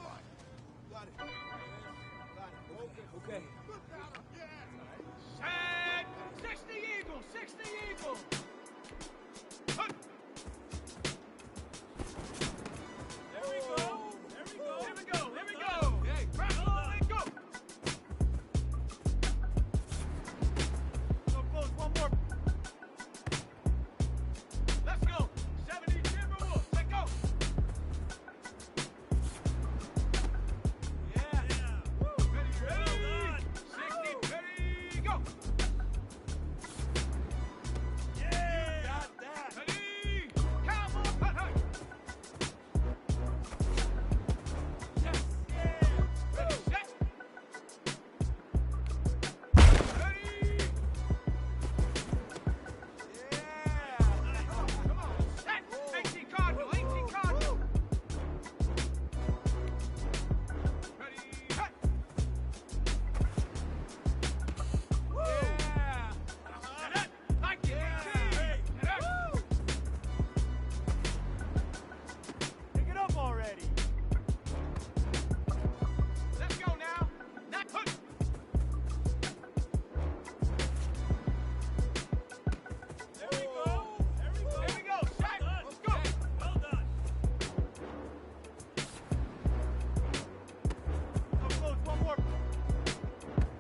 S11: Okay. Set! 60 Eagles! 60 Eagles! Hup. There we go! There we go! Here we go! Here we go! Hey, rock on and go! So close, one more. Let's go! 70 Timberwolves, let go!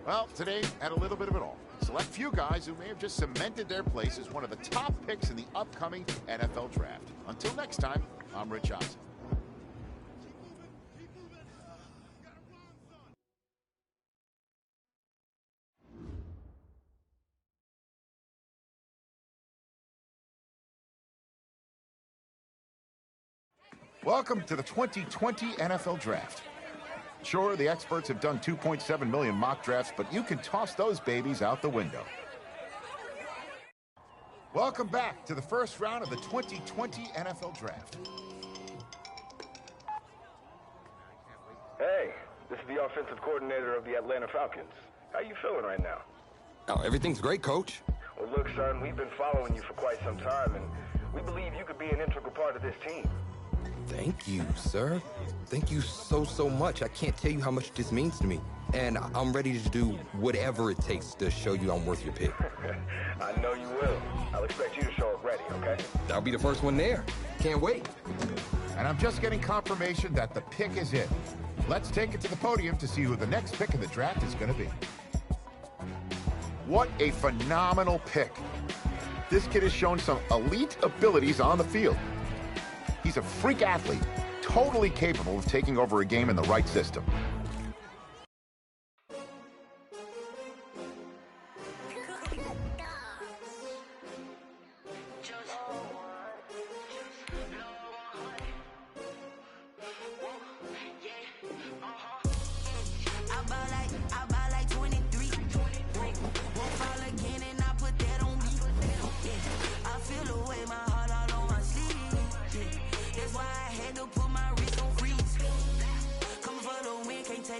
S12: Well, today had a little bit of it all. Select few guys who may have just cemented their place as one of the top picks in the upcoming NFL draft. Until next time, I'm Rich Eisen. Welcome to the 2020 NFL Draft. Sure, the experts have done 2.7 million mock drafts, but you can toss those babies out the window. Welcome back to the first round of the 2020 NFL Draft.
S13: Hey, this is the offensive coordinator of the Atlanta Falcons. How you feeling right now?
S9: Oh, everything's great, Coach.
S13: Well, look, son, we've been following you for quite some time, and we believe you could be an integral part of this team.
S9: Thank you, sir. Thank you so much. I can't tell you how much this means to me. And I'm ready to do whatever it takes to show you I'm worth your pick.
S13: I know you will. I'll expect you to show up ready, okay?
S9: I'll be the first one there. Can't wait.
S12: And I'm just getting confirmation that the pick is in. Let's take it to the podium to see who the next pick in the draft is going to be. What a phenomenal pick. This kid has shown some elite abilities on the field. He's a freak athlete, totally capable of taking over a game in the right system.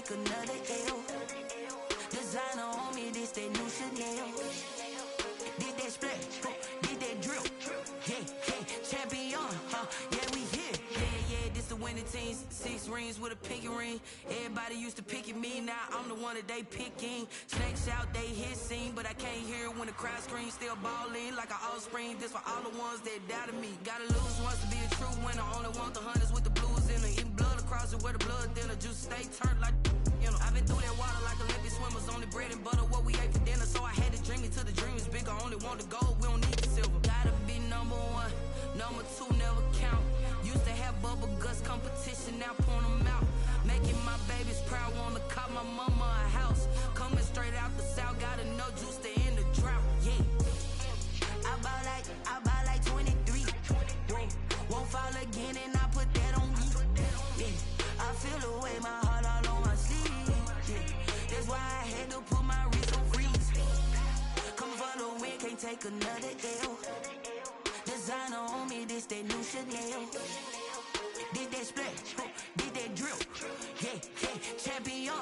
S14: Another L. Designer on me, this that new Chanel. Did that splash, did that drill. Yeah, champion, yeah, we here. Yeah, this the winning team. 6 rings with a pinky ring. Everybody used to pick at me, now I'm the one that they picking. Snakes out, they hit scene, but I can't hear when the crowd screams. Still balling like an offspring. This for all the ones that doubted me. Gotta lose once to be a true winner. Only want the hunters with the blues in it. Eating blood across it where the blood thinner. Juice stay turned like. I've been through that water like Olympic swimmers. Only bread and butter, what we ate for dinner. So I had to dream it till the dream is bigger. Only want the gold, we don't need the silver. Gotta be number 1, number 2 never count. Used to have bubble guts competition, now point them out. Making my babies proud, wanna cop my mama a house. Coming straight out the south, gotta know juice to end the drought. Yeah, I buy like 23. Won't fall again and I put that on me. Yeah, I feel the way my heart all on my sleeve. That's why I had to put my wrist on freeze. Coming for the win, can't take another L. Designer on me, this that new Chanel. Did that splash, did that drill. Yeah, champion,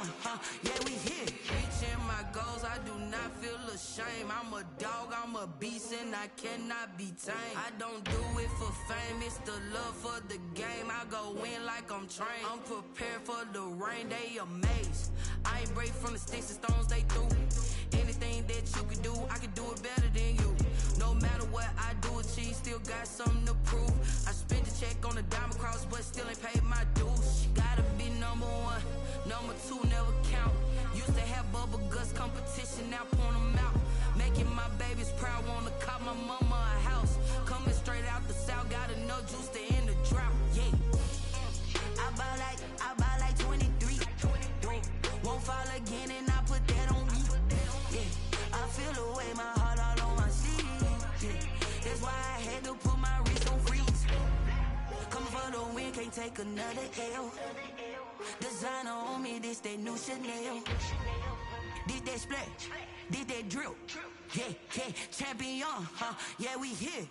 S14: yeah, we here. Reaching my goals, I do not feel ashamed. I'm a dog, I'm a beast, and I cannot be tamed. I don't do it for fame, it's the love for the game. I go in like I'm trained. I'm prepared for the rain, they amazed. I ain't break from the sticks and stones they threw. Anything that you can do, I can do it better than you. No matter what I do, achieve, still got something to prove. I spent the check on the diamond cross, but still ain't paid my dues. Gotta be number 1, number 2 never count. Used to have bubble guts competition, now point them out. Making my babies proud, wanna cop my mama a house. Coming straight out the south, gotta know juice to end the drought. Yeah, I buy like 23. Won't fall again and I put that on me. Yeah, I feel the way my heart all on my sleeve. Yeah, that's why I had to put my wrist on freeze. Coming for the win, can't take another L. Designer on me, this that new Chanel. Did that splash, did that drill. Yeah, champion, yeah, we here.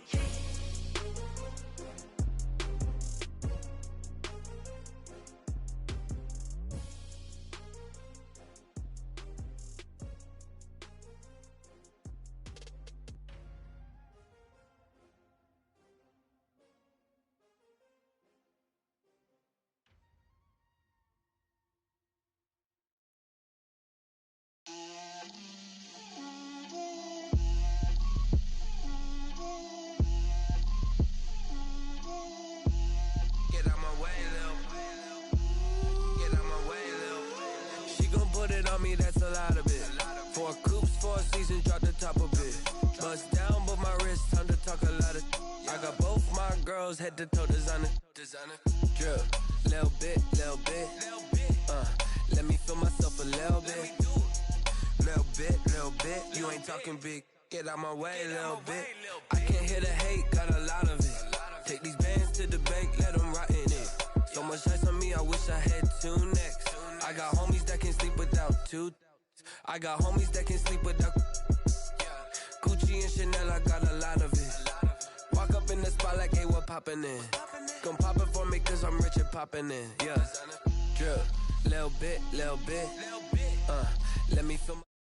S15: toes, head to toe, designer. Drip, little bit. Let me feel myself a little bit. Little bit. You ain't talking big. Get out my way, little bit. I can't hear the hate, got a lot of it. Take these bands to the bank, let them rot in it. So much ice on me, I wish I had two necks. I got homies that can sleep without two. I got homies that can sleep without. Gucci and Chanel, I got a lot of it. Walk up in the spot like, hey, what poppin' in? Gon' pop it for me, cause I'm rich and poppin' in. Yeah. Drip, little bit. Let me feel my